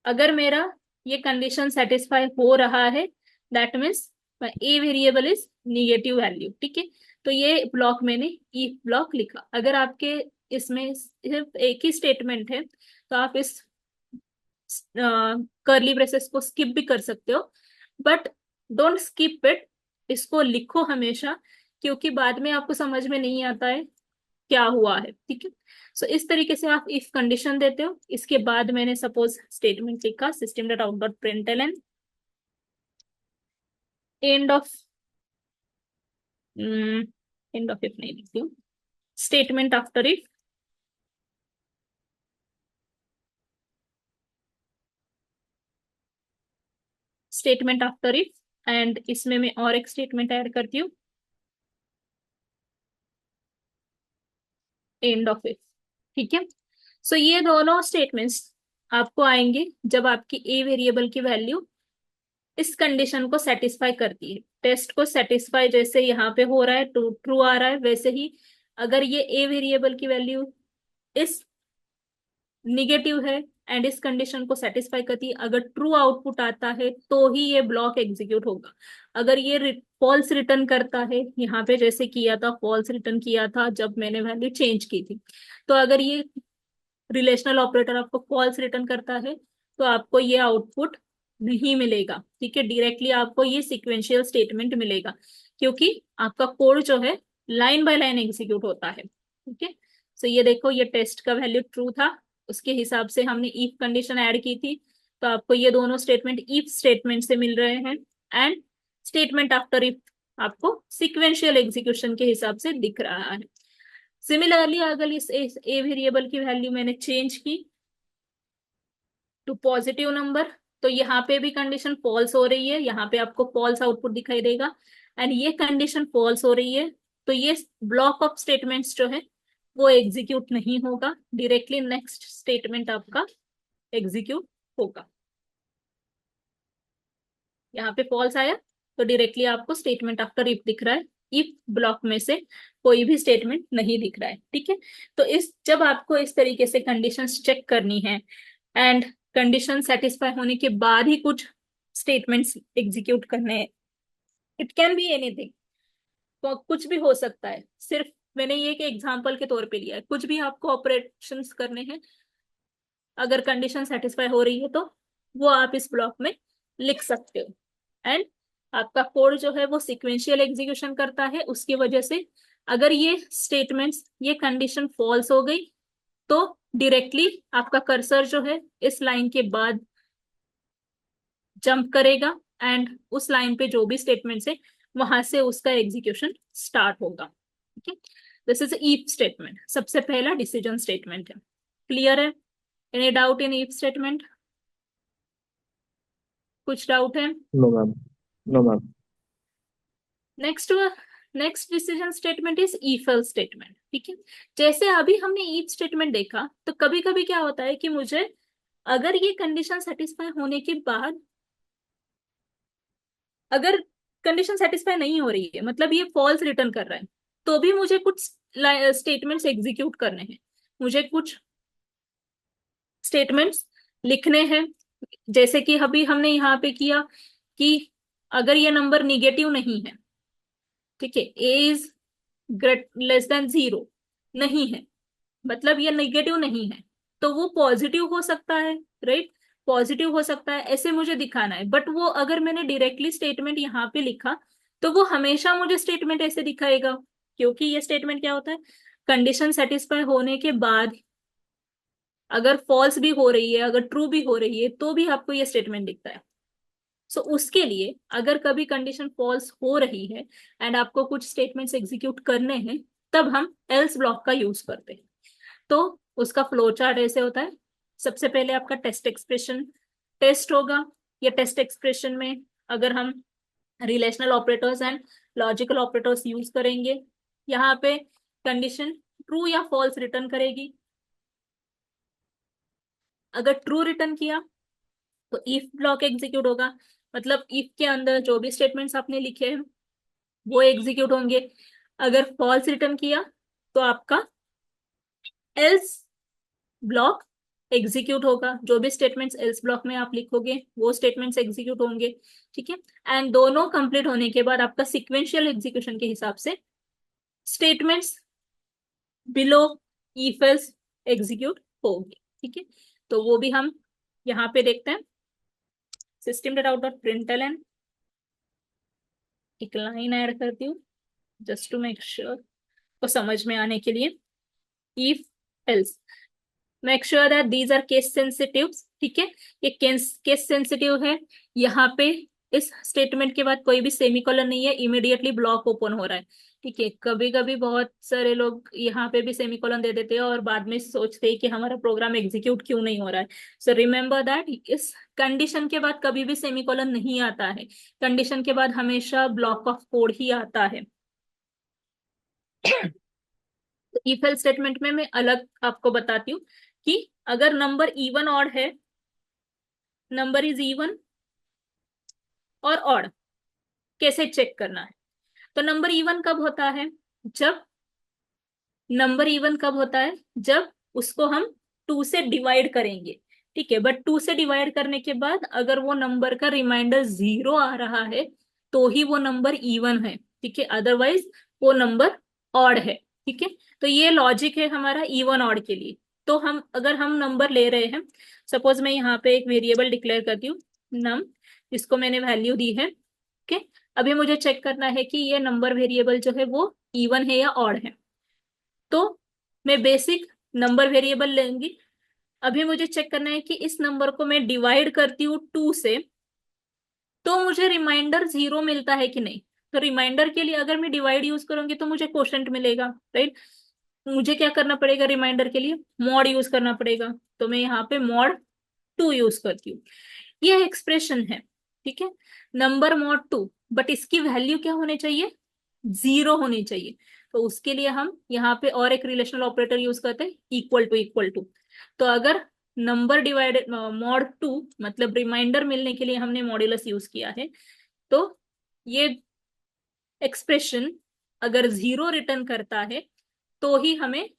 अगर मेरा ये कंडीशन सेटिस्फाई हो रहा है, that means a variable is negative value. ठीक है, तो ये ब्लॉक मैंने इफ ब्लॉक लिखा। अगर आपके इसमें सिर्फ एक ही स्टेटमेंट है तो आप इस कर्ली ब्रेसेस को स्किप भी कर सकते हो, बट डोंट स्किप इट, इसको लिखो हमेशा, क्योंकि बाद में आपको समझ में नहीं आता है क्या हुआ है। ठीक है, सो इस तरीके से आप इफ कंडीशन देते हो। इसके बाद मैंने सपोज स्टेटमेंट लिखा system dot out dot println end of, end of if नहीं लिखती हूँ, statement after if, statement after if, and इसमें मैं और एक स्टेटमेंट ऐड करती हूँ, एंड ऑफ इफ। ठीक है, सो ये दोनों स्टेटमेंट्स आपको आएंगे जब आपकी ए वेरिएबल की वैल्यू इस कंडीशन को सेटिस्फाई करती है। टेस्ट को सेटिस्फाई जैसे यहाँ पे हो रहा है, ट्रू ट्रू आ रहा है, वैसे ही अगर ये ए वेरिएबल की वैल्यू इस निगेटिव है एंड इस कंडीशन को सेटिस्फाई करती है, अगर ट्रू आउटपुट आता है तो ही ये ब्लॉक एग्जीक्यूट होगा। अगर ये फॉल्स रिटर्न करता है, यहाँ पे जैसे किया था, फॉल्स रिटर्न किया था जब मैंने वैल्यू चेंज की थी, तो अगर ये रिलेशनल ऑपरेटर आपको फॉल्स रिटर्न करता है तो आपको ये आउटपुट नहीं मिलेगा। ठीक है, डायरेक्टली आपको ये सिक्वेंशियल स्टेटमेंट मिलेगा, क्योंकि आपका कोड जो है लाइन बाय लाइन एग्जीक्यूट होता है। ठीक है, सो ये देखो, ये टेस्ट का वैल्यू ट्रू था, उसके हिसाब से हमने इफ कंडीशन ऐड की थी, तो आपको ये दोनों स्टेटमेंट इफ स्टेटमेंट से मिल रहे हैं, एंड स्टेटमेंट आफ्टर इफ आपको सिक्वेंशियल एग्जीक्यूशन के हिसाब से दिख रहा है। सिमिलरली अगर इस ए वेरिएबल की वैल्यू मैंने चेंज की टू पॉजिटिव नंबर, तो यहाँ पे भी कंडीशन फॉल्स हो रही है, यहाँ पे आपको फॉल्स आउटपुट दिखाई देगा, एंड ये कंडीशन फॉल्स हो रही है, तो ये ब्लॉक ऑफ स्टेटमेंट्स जो है वो एग्जीक्यूट नहीं होगा, डायरेक्टली नेक्स्ट स्टेटमेंट आपका एग्जीक्यूट होगा। यहाँ पे फॉल्स आया तो डायरेक्टली आपको स्टेटमेंट आफ्टर इफ दिख रहा है, इफ ब्लॉक में से कोई भी स्टेटमेंट नहीं दिख रहा है। ठीक है, तो इस जब आपको इस तरीके से कंडीशंस चेक करनी है एंड कंडीशन सेटिस्फाई होने के बाद ही कुछ स्टेटमेंट्स एग्जीक्यूट करने हैं, इट कैन बी एनीथिंग, तो कुछ भी हो सकता है। सिर्फ मैंने ये एक एग्जांपल के तौर पे लिया है, कुछ भी आपको ऑपरेशंस करने हैं, अगर कंडीशन सेटिस्फाई हो रही है तो वो आप इस ब्लॉक में लिख सकते हो, एंड आपका कोड जो है वो सिक्वेंशियल एग्जीक्यूशन करता है। उसकी वजह से अगर ये स्टेटमेंट्स, ये कंडीशन फॉल्स हो गई तो डायरेक्टली आपका कर्सर जो है इस लाइन के बाद जंप करेगा, एंड उस लाइन पे जो भी स्टेटमेंट्स है वहां से उसका एग्जीक्यूशन स्टार्ट होगा। ठीक है, दिस इज इफ स्टेटमेंट, सबसे पहला डिसीजन स्टेटमेंट है। क्लियर है? Any doubt in if statement? कुछ डाउट है? No, ma'am. No, ma'am. Next, next decision statement is if else statement. ठीक है, जैसे अभी हमने इफ स्टेटमेंट देखा, तो कभी कभी क्या होता है कि मुझे अगर ये कंडीशन सेटिस्फाई होने के बाद, अगर कंडीशन सेटिस्फाई नहीं हो रही है, मतलब ये फॉल्स रिटर्न कर रहा है, तो भी मुझे कुछ स्टेटमेंट्स एग्जीक्यूट करने हैं, मुझे कुछ स्टेटमेंट्स लिखने हैं। जैसे कि अभी हमने यहाँ पे किया कि अगर ये नंबर निगेटिव नहीं है, ठीक है, ए इज ग्रेट लेस देन 0 नहीं है, मतलब ये नेगेटिव नहीं है, तो वो पॉजिटिव हो सकता है, राइट? पॉजिटिव हो सकता है, ऐसे मुझे दिखाना है। बट वो अगर मैंने डायरेक्टली स्टेटमेंट यहाँ पे लिखा तो वो हमेशा मुझे स्टेटमेंट ऐसे दिखाएगा, क्योंकि ये स्टेटमेंट क्या होता है, कंडीशन सेटिस्फाई होने के बाद अगर फॉल्स भी हो रही है, अगर ट्रू भी हो रही है, तो भी आपको ये स्टेटमेंट दिखता है। सो उसके लिए अगर कभी कंडीशन फॉल्स हो रही है एंड आपको कुछ स्टेटमेंट्स एग्जीक्यूट करने हैं, तब हम एल्स ब्लॉक का यूज करते हैं। तो उसका फ्लो चार्ट ऐसे होता है, सबसे पहले आपका टेस्ट एक्सप्रेशन टेस्ट होगा। या टेस्ट एक्सप्रेशन में अगर हम relational operators and logical operators use करेंगे, यहाँ पे कंडीशन ट्रू या फॉल्स रिटर्न करेगी। अगर ट्रू रिटर्न किया तो इफ ब्लॉक एग्जीक्यूट होगा, मतलब इफ के अंदर जो भी स्टेटमेंट्स आपने लिखे हैं वो एग्जीक्यूट होंगे। अगर फॉल्स रिटर्न किया तो आपका एल्स ब्लॉक एग्जीक्यूट होगा, जो भी स्टेटमेंट्स एल्स ब्लॉक में आप लिखोगे वो स्टेटमेंट्स एग्जीक्यूट होंगे। ठीक है, एंड दोनों कंप्लीट होने के बाद आपका सिक्वेंशियल एग्जीक्यूशन के हिसाब से statements below if else execute होंगे। ठीक है, तो वो भी हम यहाँ पे देखते हैं। System dot out dot println, एक लाइन ऐड करती हूँ जस्ट टू मेक श्योर को समझ में आने के लिए। If else, make sure that these are case sensitive. ठीक है, ये केस सेंसिटिव है। यहाँ पे इस स्टेटमेंट के बाद कोई भी सेमीकोलन नहीं है, इमीडिएटली ब्लॉक ओपन हो रहा है। ठीक है, कभी कभी बहुत सारे लोग यहाँ पे भी सेमीकोलन दे देते हैं और बाद में सोचते हैं कि हमारा प्रोग्राम एग्जीक्यूट क्यों नहीं हो रहा है। सो रिमेंबर दैट इस कंडीशन के बाद कभी भी सेमीकोलन नहीं आता है, कंडीशन के बाद हमेशा ब्लॉक ऑफ कोड ही आता है। इफ एल्स स्टेटमेंट में मैं अलग आपको बताती हूँ कि अगर नंबर इवन ऑड है, नंबर इज इवन और ऑड, कैसे चेक करना है। तो नंबर इवन कब होता है, जब नंबर इवन कब होता है, जब उसको हम 2 से डिवाइड करेंगे। ठीक है, बट 2 से डिवाइड करने के बाद अगर वो नंबर का रिमाइंडर 0 आ रहा है तो ही वो नंबर इवन है। ठीक है, अदरवाइज वो नंबर ऑड है। ठीक है, तो ये लॉजिक है हमारा इवन ऑड के लिए। तो हम अगर हम नंबर ले रहे हैं, सपोज मैं यहाँ पे एक वेरिएबल डिक्लेयर करती हूँ नम, जिसको मैंने वैल्यू दी है। ओके, अभी मुझे चेक करना है कि ये नंबर वेरिएबल जो है वो इवन है या ऑड है। तो मैं बेसिक नंबर वेरिएबल लेंगी। अभी मुझे चेक करना है कि इस नंबर को मैं डिवाइड करती हूँ 2 से तो मुझे रिमाइंडर 0 मिलता है कि नहीं। तो रिमाइंडर के लिए अगर मैं डिवाइड यूज करूंगी तो मुझे क्वोशंट मिलेगा, राइट। मुझे क्या करना पड़ेगा, रिमाइंडर के लिए मॉड यूज करना पड़ेगा। तो मैं यहाँ पे मॉड 2 यूज करती हूँ। ये एक्सप्रेशन है, ठीक है, नंबर मॉड 2, बट इसकी वैल्यू क्या होनी चाहिए, 0 होनी चाहिए। तो उसके लिए हम यहाँ पे और एक रिलेशनल ऑपरेटर यूज करते हैं, इक्वल टू इक्वल टू। तो अगर नंबर डिवाइडेड मॉड 2 मतलब रिमाइंडर मिलने के लिए हमने मॉड्यूलस यूज किया है, तो ये एक्सप्रेशन अगर 0 रिटर्न करता है तो ही हमें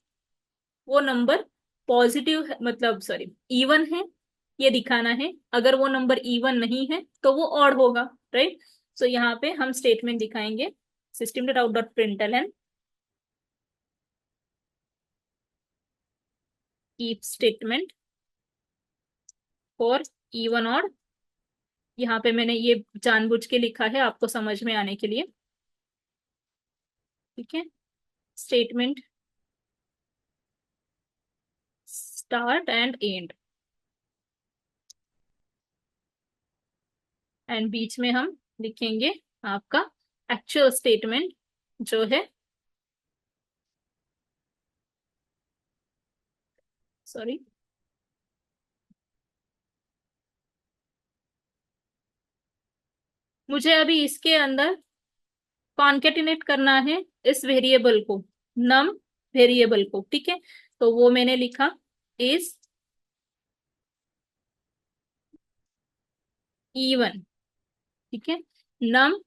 वो नंबर पॉजिटिव है, मतलब सॉरी इवन है ये दिखाना है। अगर वो नंबर इवन नहीं है तो वो ऑड होगा, राइट। सो यहाँ पे हम स्टेटमेंट दिखाएंगे, system dot out dot println keep statement for even odd. यहाँ पे मैंने ये जानबूझ के लिखा है आपको समझ में आने के लिए। ठीक है, statement start and end, and बीच में हम लिखेंगे आपका एक्चुअल स्टेटमेंट जो है, सॉरी मुझे अभी इसके अंदर कॉन्केटिनेट करना है इस वेरिएबल को, नम वेरिएबल को। ठीक है, तो वो मैंने लिखा इज इवन। ठीक है, नम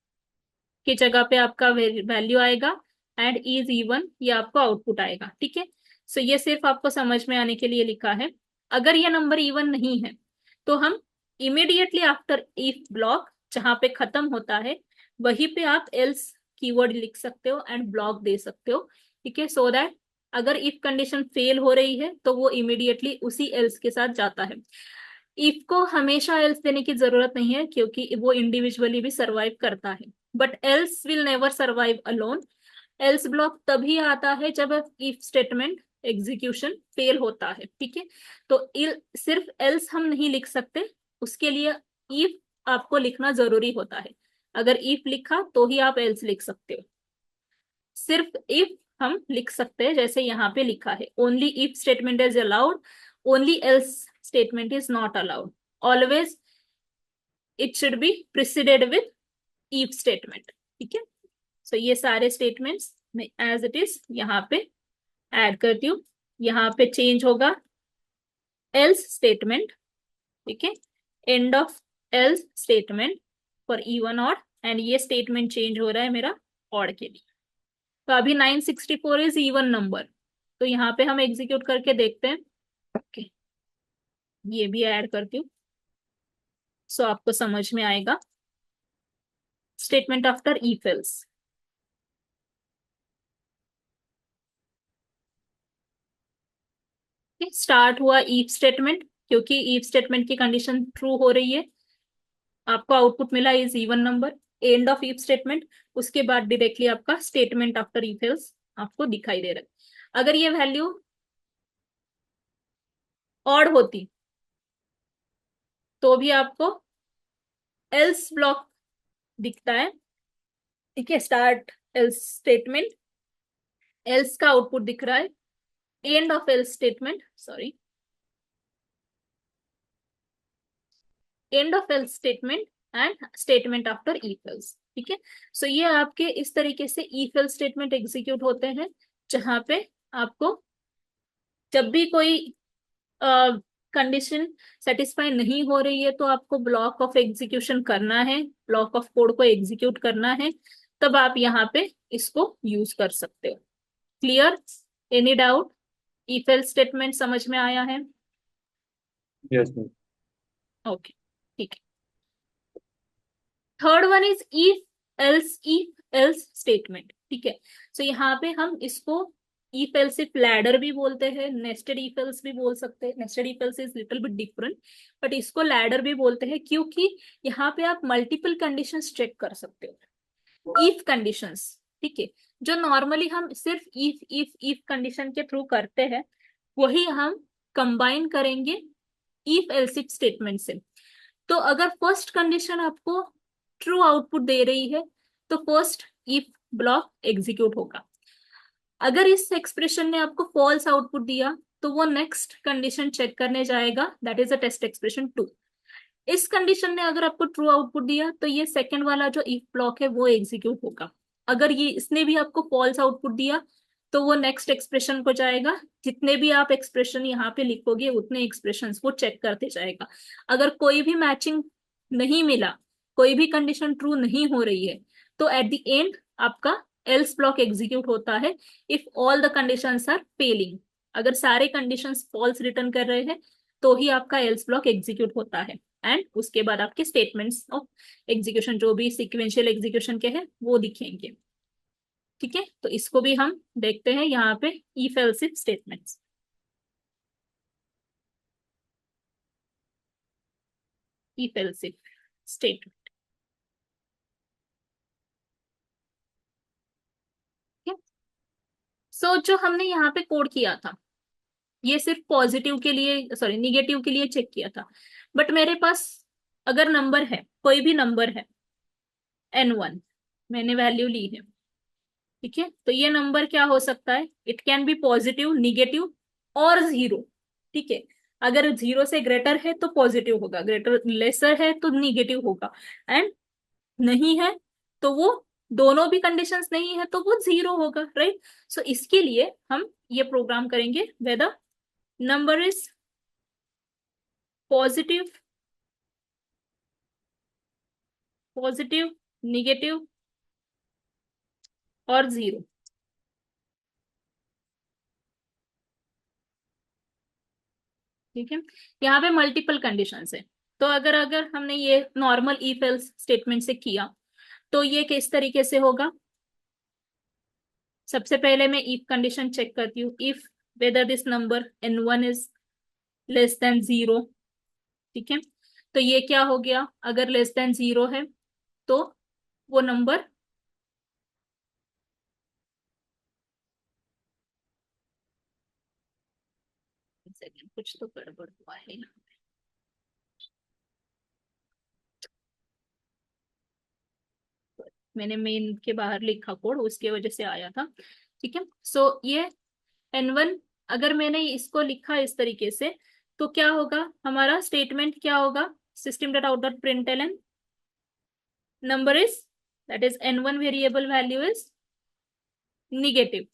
की जगह पे आपका वैल्यू आएगा एंड इज इवन, ये आपको आउटपुट आएगा। ठीक है, सो ये सिर्फ आपको समझ में आने के लिए लिखा है। अगर ये नंबर इवन नहीं है तो हम इमीडिएटली आफ्टर इफ ब्लॉक जहां पे खत्म होता है वहीं पे आप एल्स कीवर्ड लिख सकते हो एंड ब्लॉक दे सकते हो। ठीक है, सो दैट अगर इफ कंडीशन फेल हो रही है तो वो इमीडिएटली उसी एल्स के साथ जाता है। इफ को हमेशा एल्स देने की जरूरत नहीं है क्योंकि वो इंडिविजुअली भी सरवाइव करता है, but else will never survive alone. Else block तभी आता है जब इफ स्टेटमेंट एग्जीक्यूशन फेल होता है। ठीक है, तो सिर्फ एल्स हम नहीं लिख सकते, उसके लिए इफ आपको लिखना जरूरी होता है। अगर इफ लिखा तो ही आप एल्स लिख सकते हो। सिर्फ इफ हम लिख सकते हैं, जैसे यहाँ पे लिखा है only if statement is allowed, only else statement is not allowed, always it should be preceded with if statement. ठीक है, सो ये सारे स्टेटमेंट्स मैं एज इट इज यहाँ पे ऐड करती हूँ। यहाँ पे चेंज होगा एल्स स्टेटमेंट, ठीक है, end of else statement for even odd, and ये स्टेटमेंट चेंज हो रहा है मेरा ऑड के लिए। तो अभी 964 इज इवन नंबर, तो यहाँ पे हम एग्जीक्यूट करके देखते हैं। ओके, ये भी ऐड करती हूँ सो आपको समझ में आएगा। Statement after if else, start हुआ इफ स्टेटमेंट, क्योंकि इफ स्टेटमेंट की कंडीशन ट्रू हो रही है, आपको आउटपुट मिला is even number. End of if statement, उसके बाद डायरेक्टली आपका स्टेटमेंट आफ्टर इफ एल्स आपको दिखाई दे रहा है। अगर ये वैल्यू ऑड होती तो भी आपको एल्स ब्लॉक दिखता है, ठीक है, स्टार्ट एल्स स्टेटमेंट, एल्स का आउटपुट दिख रहा है, end of else statement, sorry, end of else statement and statement after if else, ठीक है। सो ये आपके इस तरीके से इफ एल्स स्टेटमेंट एग्जीक्यूट होते हैं, जहां पे आपको जब भी कोई कंडीशन सेटिस्फाई नहीं हो रही है तो आपको ब्लॉक ऑफ एग्जीक्यूशन करना है, ब्लॉक ऑफ कोड को एग्जीक्यूट करना है, तब आप यहाँ पे इसको यूज कर सकते हो। Clear? Any doubt? If else statement समझ में आया है? Yes, ma'am. ओके, ठीक है। Third one is if else statement, ठीक है। सो यहाँ पे हम इसको इफ एल्स इफ लैडर भी बोलते हैं, नेस्टेड इफ एल्स भी बोल सकते हैं। Nested if else is little bit different, but इसको लैडर भी बोलते हैं, क्योंकि यहाँ पे आप मल्टीपल कंडीशंस चेक कर सकते हो। इफ कंडीशंस, ठीक है, जो नॉर्मली हम सिर्फ इफ कंडीशन के थ्रू करते हैं, वही हम कंबाइन करेंगे इफ एल्स इफ स्टेटमेंट से। तो अगर फर्स्ट कंडीशन आपको ट्रू आउटपुट दे रही है तो फर्स्ट इफ ब्लॉक एग्जीक्यूट होगा। अगर इस एक्सप्रेशन ने आपको फॉल्स आउटपुट दिया तो वो नेक्स्ट कंडीशन चेक करने जाएगा, that is a test expression 2। इस कंडीशन ने अगर आपको ट्रू आउटपुट दिया तो ये सेकंड वाला जो इफ ब्लॉक है वो एग्जीक्यूट होगा। अगर ये इसने भी आपको फॉल्स आउटपुट दिया तो वो नेक्स्ट एक्सप्रेशन को जाएगा। जितने भी आप एक्सप्रेशन यहाँ पे लिखोगे उतने एक्सप्रेशन वो चेक करते जाएगा। अगर कोई भी मैचिंग नहीं मिला, कोई भी कंडीशन ट्रू नहीं हो रही है, तो एट द एंड आपका एल्स ब्लॉक एग्जीक्यूट होता है। If all the conditions are failing, अगर सारे कंडीशंस फॉल्स रिटर्न कर रहे हैं तो ही आपका एल्स ब्लॉक एग्जीक्यूट होता है। एंड उसके बाद आपके स्टेटमेंट्स ऑफ एग्जीक्यूशन जो भी सिक्वेंशियल एग्जीक्यूशन के हैं वो दिखेंगे, ठीक है। तो इसको भी हम देखते हैं यहाँ पे if else if statements. If else if statement, ठीक है। सो जो हमने यहाँ पे कोड किया था ये सिर्फ पॉजिटिव के लिए, सॉरी निगेटिव के लिए चेक किया था, बट मेरे पास अगर नंबर है, कोई भी नंबर है n1, मैंने वैल्यू ली है, ठीक है, तो ये नंबर क्या हो सकता है? It can be positive, negative और जीरो, ठीक है। अगर जीरो से ग्रेटर है तो पॉजिटिव होगा, ग्रेटर लेसर है तो निगेटिव होगा, एंड नहीं है तो वो, दोनों भी कंडीशंस नहीं है तो वो जीरो होगा, राइट। सो इसके लिए हम ये प्रोग्राम करेंगे where the number is positive, positive, negative और जीरो, ठीक है। यहाँ पे मल्टीपल कंडीशंस है, तो अगर अगर हमने ये नॉर्मल इफ एल्स स्टेटमेंट से किया तो ये किस तरीके से होगा? सबसे पहले मैं इफ कंडीशन चेक करती हूँ, if whether this number n1 is less than zero, ठीक है। तो ये क्या हो गया? अगर लेस देन जीरो है तो वो नंबर, सेकंड कुछ तो गड़बड़ हुआ है यहाँ पे। मैंने मेन के बाहर लिखा कोड, उसके वजह से आया था, ठीक है। सो ये n1, अगर मैंने इसको लिखा इस तरीके से तो क्या होगा? हमारा स्टेटमेंट क्या होगा? System dot out dot println number is, that is n1 variable value is negative,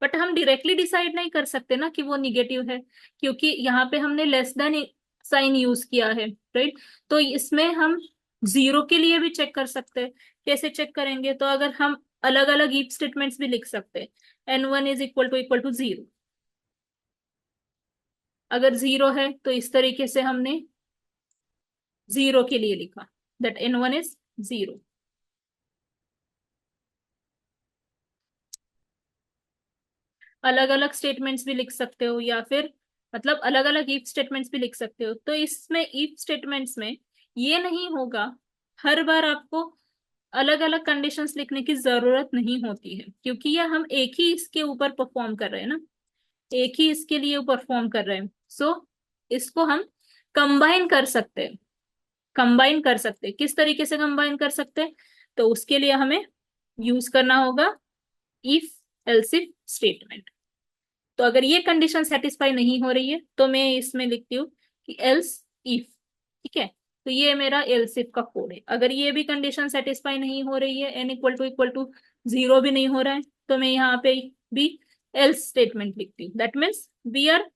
but हम डायरेक्टली डिसाइड नहीं कर सकते ना कि वो निगेटिव है, क्योंकि यहाँ पे हमने लेस देन साइन यूज किया है, राइट। तो इसमें हम जीरो के लिए भी चेक कर सकते हैं। कैसे चेक करेंगे? तो अगर हम अलग अलग इफ स्टेटमेंट्स भी लिख सकते हैं, N1 is equal to zero. अगर जीरो है तो इस तरीके से हमने जीरो के लिए लिखा, दैट N1 इज जीरो। अलग अलग स्टेटमेंट्स भी लिख सकते हो, या फिर मतलब अलग अलग इफ स्टेटमेंट्स भी लिख सकते हो। तो इसमें इफ स्टेटमेंट्स में ये नहीं होगा, हर बार आपको अलग अलग कंडीशंस लिखने की जरूरत नहीं होती है, क्योंकि ये हम एक ही इसके ऊपर परफॉर्म कर रहे हैं ना, एक ही इसके लिए परफॉर्म कर रहे हैं। सो इसको हम कंबाइन कर सकते हैं। कंबाइन कर सकते हैं, किस तरीके से कंबाइन कर सकते हैं? तो उसके लिए हमें यूज करना होगा इफ एल्स इफ स्टेटमेंट। तो अगर ये कंडीशन सेटिस्फाई नहीं हो रही है तो मैं इसमें लिखती हूँ कि एल्स इफ। ठीक है, तो ये मेरा एल्स इफ का कोड है। अगर ये भी कंडीशन सेटिस्फाई नहीं हो रही है, n== जीरो भी नहीं हो रहा है, तो मैं यहाँ पे भी एल्स स्टेटमेंट लिखती हूँ। That means we are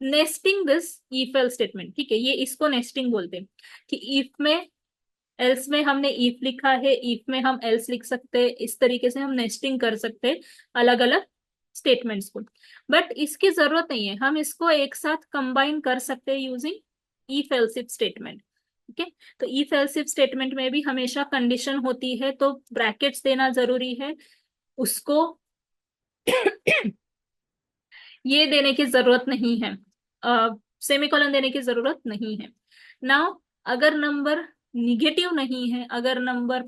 nesting this if else statement. ठीक है, ये इसको नेस्टिंग बोलते हैं कि इफ में एल्स में हमने इफ लिखा है, इफ में हम एल्स लिख सकते हैं। इस तरीके से हम नेस्टिंग कर सकते हैं अलग अलग स्टेटमेंट्स को। बट इसकी जरूरत नहीं है, हम इसको एक साथ कंबाइन कर सकते हैं using if else if statement. ठीक है, तो इफ एल्स इफ स्टेटमेंट में भी हमेशा कंडीशन होती है, तो ब्रैकेट्स देना जरूरी है उसको। ये देने की जरूरत नहीं है, सेमीकोलन देने की जरूरत नहीं है। नाउ अगर नंबर निगेटिव नहीं है, अगर नंबर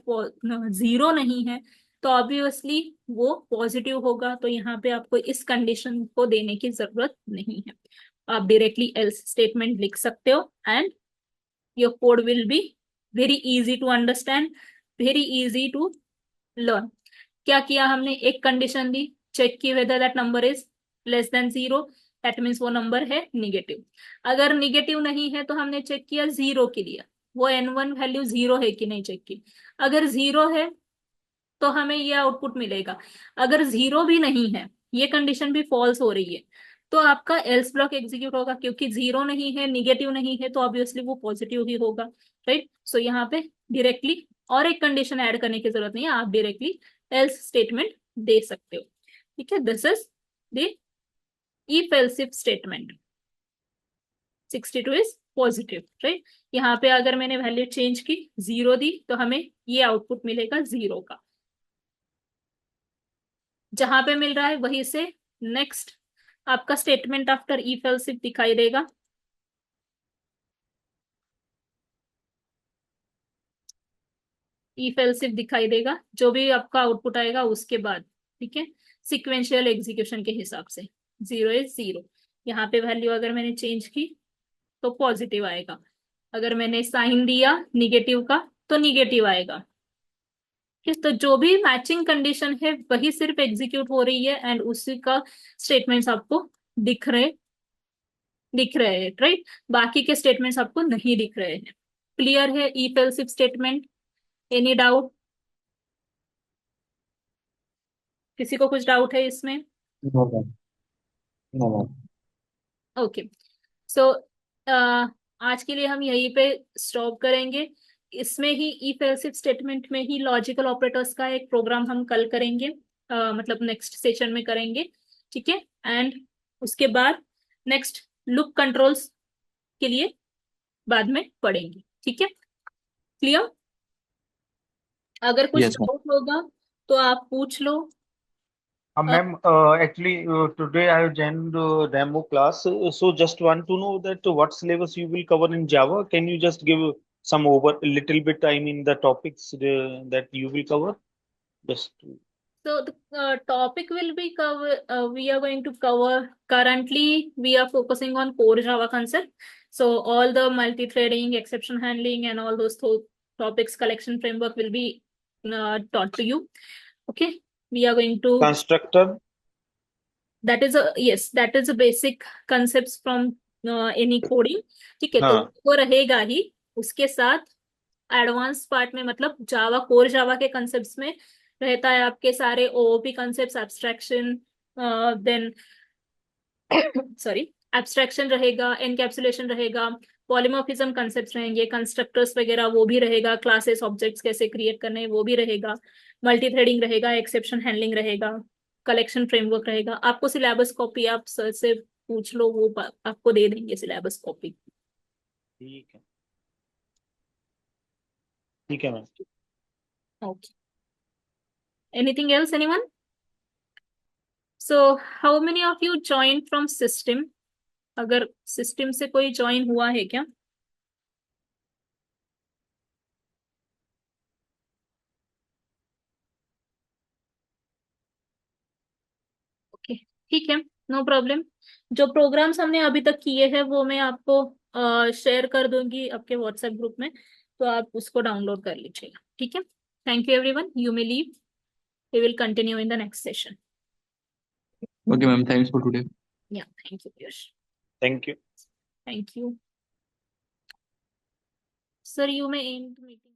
जीरो नहीं है, तो ऑब्वियसली वो पॉजिटिव होगा। तो यहाँ पे आपको इस कंडीशन को देने की जरूरत नहीं है, आप डायरेक्टली एल्स स्टेटमेंट लिख सकते हो and your code will be very easy to understand, very easy to learn. क्या किया हमने? एक कंडीशन दी, चेक की whether that number is less than zero, that means वो नंबर है निगेटिव। अगर निगेटिव नहीं है तो हमने चेक किया जीरो के लिए, वो N1 वैल्यू जीरो है कि नहीं चेक की। अगर जीरो है तो हमें ये आउटपुट मिलेगा। अगर जीरो भी नहीं है, ये कंडीशन भी फॉल्स हो रही है, तो आपका एल्स ब्लॉक एग्जीक्यूट होगा, क्योंकि जीरो नहीं है, निगेटिव नहीं है, तो ऑब्वियसली वो पॉजिटिव ही होगा, राइट। सो यहाँ पे डायरेक्टली और एक कंडीशन ऐड करने की जरूरत नहीं है, आप डायरेक्टली एल्स स्टेटमेंट दे सकते हो। ठीक है, this is the if else if statement. 62 is positive, right. यहाँ पे अगर मैंने वैल्यू चेंज की, जीरो दी, तो हमें ये आउटपुट मिलेगा जीरो का। जहां पे मिल रहा है वहीं से नेक्स्ट आपका statement after if else if दिखाई देगा। इफ एल्स इफ दिखाई देगा, जो भी आपका आउटपुट आएगा उसके बाद। ठीक है, सिक्वेंशियल एग्जीक्यूशन के हिसाब से जीरो इज जीरो। यहाँ पे वैल्यू अगर मैंने चेंज की तो पॉजिटिव आएगा, अगर मैंने साइन दिया निगेटिव का तो निगेटिव आएगा। ठीक है, तो जो भी मैचिंग कंडीशन है वही सिर्फ एग्जीक्यूट हो रही है एंड उसी का स्टेटमेंट्स आपको दिख रहे दिख रहे हैं, राइट। बाकी के स्टेटमेंट्स आपको नहीं दिख रहे हैं। क्लियर है if else if statement? Any doubt? किसी को कुछ डाउट है इसमें? No, ma'am. No, ma'am. Okay, सो आज के लिए हम यहीं पे स्टॉप करेंगे। इसमें ही इफ एल्स इफ स्टेटमेंट में ही लॉजिकल ऑपरेटर्स का एक प्रोग्राम हम कल करेंगे, मतलब नेक्स्ट सेशन में करेंगे। ठीक है, एंड उसके बाद नेक्स्ट लूप कंट्रोल्स के लिए बाद में पढ़ेंगे। ठीक है, क्लियर? अगर कुछ Yes, ma'am. डाउट होगा तो आप पूछ लो। Ma'am, actually, today I have joined demo class, so just want to know that what syllabus you will cover in Java. Can you just give some over a little bit, I mean, the topics that you will cover? Just So the topic will be we are going to cover, currently we are focusing on core Java concept. So all the multi-threading, exception handling and all those topics, collection framework will be taught to you. Okay, we are going to, constructor. that is a, yes, that is a basic concepts from any coding. ठीक है, तो हाँ वो रहेगा ही। उसके साथ advance part में, मतलब जावा, कोर जावा के कंसेप्ट्स में रहता है आपके सारे OOP concepts, abstraction, then sorry abstraction रहेगा, एनकैप्सुलेशन रहेगा, पॉलीमॉर्फिज्म कंसेप्ट रहेंगे, कंस्ट्रक्टर्स वगैरह वो भी रहेगा, क्लासेस ऑब्जेक्ट्स कैसे क्रिएट करने हैं वो भी रहेगा, मल्टी थ्रेडिंग रहेगा, एक्सेप्शन हैंडलिंग रहेगा, कलेक्शन फ्रेमवर्क रहेगा। आपको सिलेबस कॉपी आप सर से पूछ लो, वो आपको दे देंगे सिलेबस कॉपी। ठीक है, ठीक है ma'am. Okay, anything else anyone? So how many of you join from system? अगर सिस्टम से कोई ज्वाइन हुआ है क्या? ओके, ठीक है, नो प्रॉब्लम। जो प्रोग्राम्स हमने अभी तक किए हैं वो मैं आपको शेयर कर दूंगी आपके व्हाट्सएप ग्रुप में, तो आप उसको डाउनलोड कर लीजिएगा। ठीक है, thank you everyone, you may leave, we will continue in the next session. Okay, ma'am. Thanks for today. Yeah, thank you Piyush. Thank you. Thank you sir, you may end meeting.